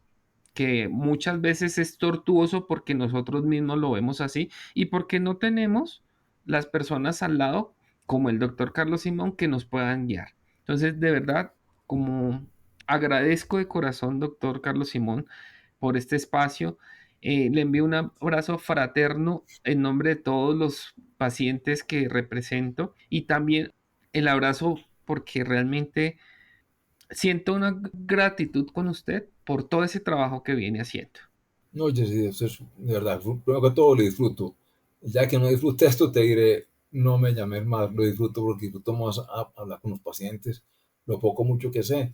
que muchas veces es tortuoso porque nosotros mismos lo vemos así y porque no tenemos las personas al lado como el doctor Carlos Simón que nos puedan guiar. Entonces, de verdad, como agradezco de corazón, doctor Carlos Simón, por este espacio. Le envío un abrazo fraterno en nombre de todos los pacientes que represento y también el abrazo porque realmente siento una gratitud con usted por todo ese trabajo que viene haciendo. No, Jessy, eso es de verdad, primero que todo lo disfruto. Ya que no disfrute esto, te diré, no me llames más, lo disfruto porque disfruto más hablar con los pacientes, lo poco mucho que sé,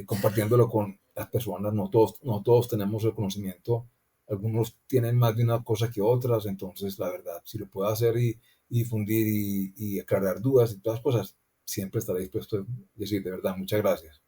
compartiéndolo con las personas, no todos tenemos el conocimiento, algunos tienen más de una cosa que otras, entonces la verdad, si lo puedo hacer y difundir y aclarar dudas y todas las cosas, siempre estaré dispuesto a decir de verdad, muchas gracias.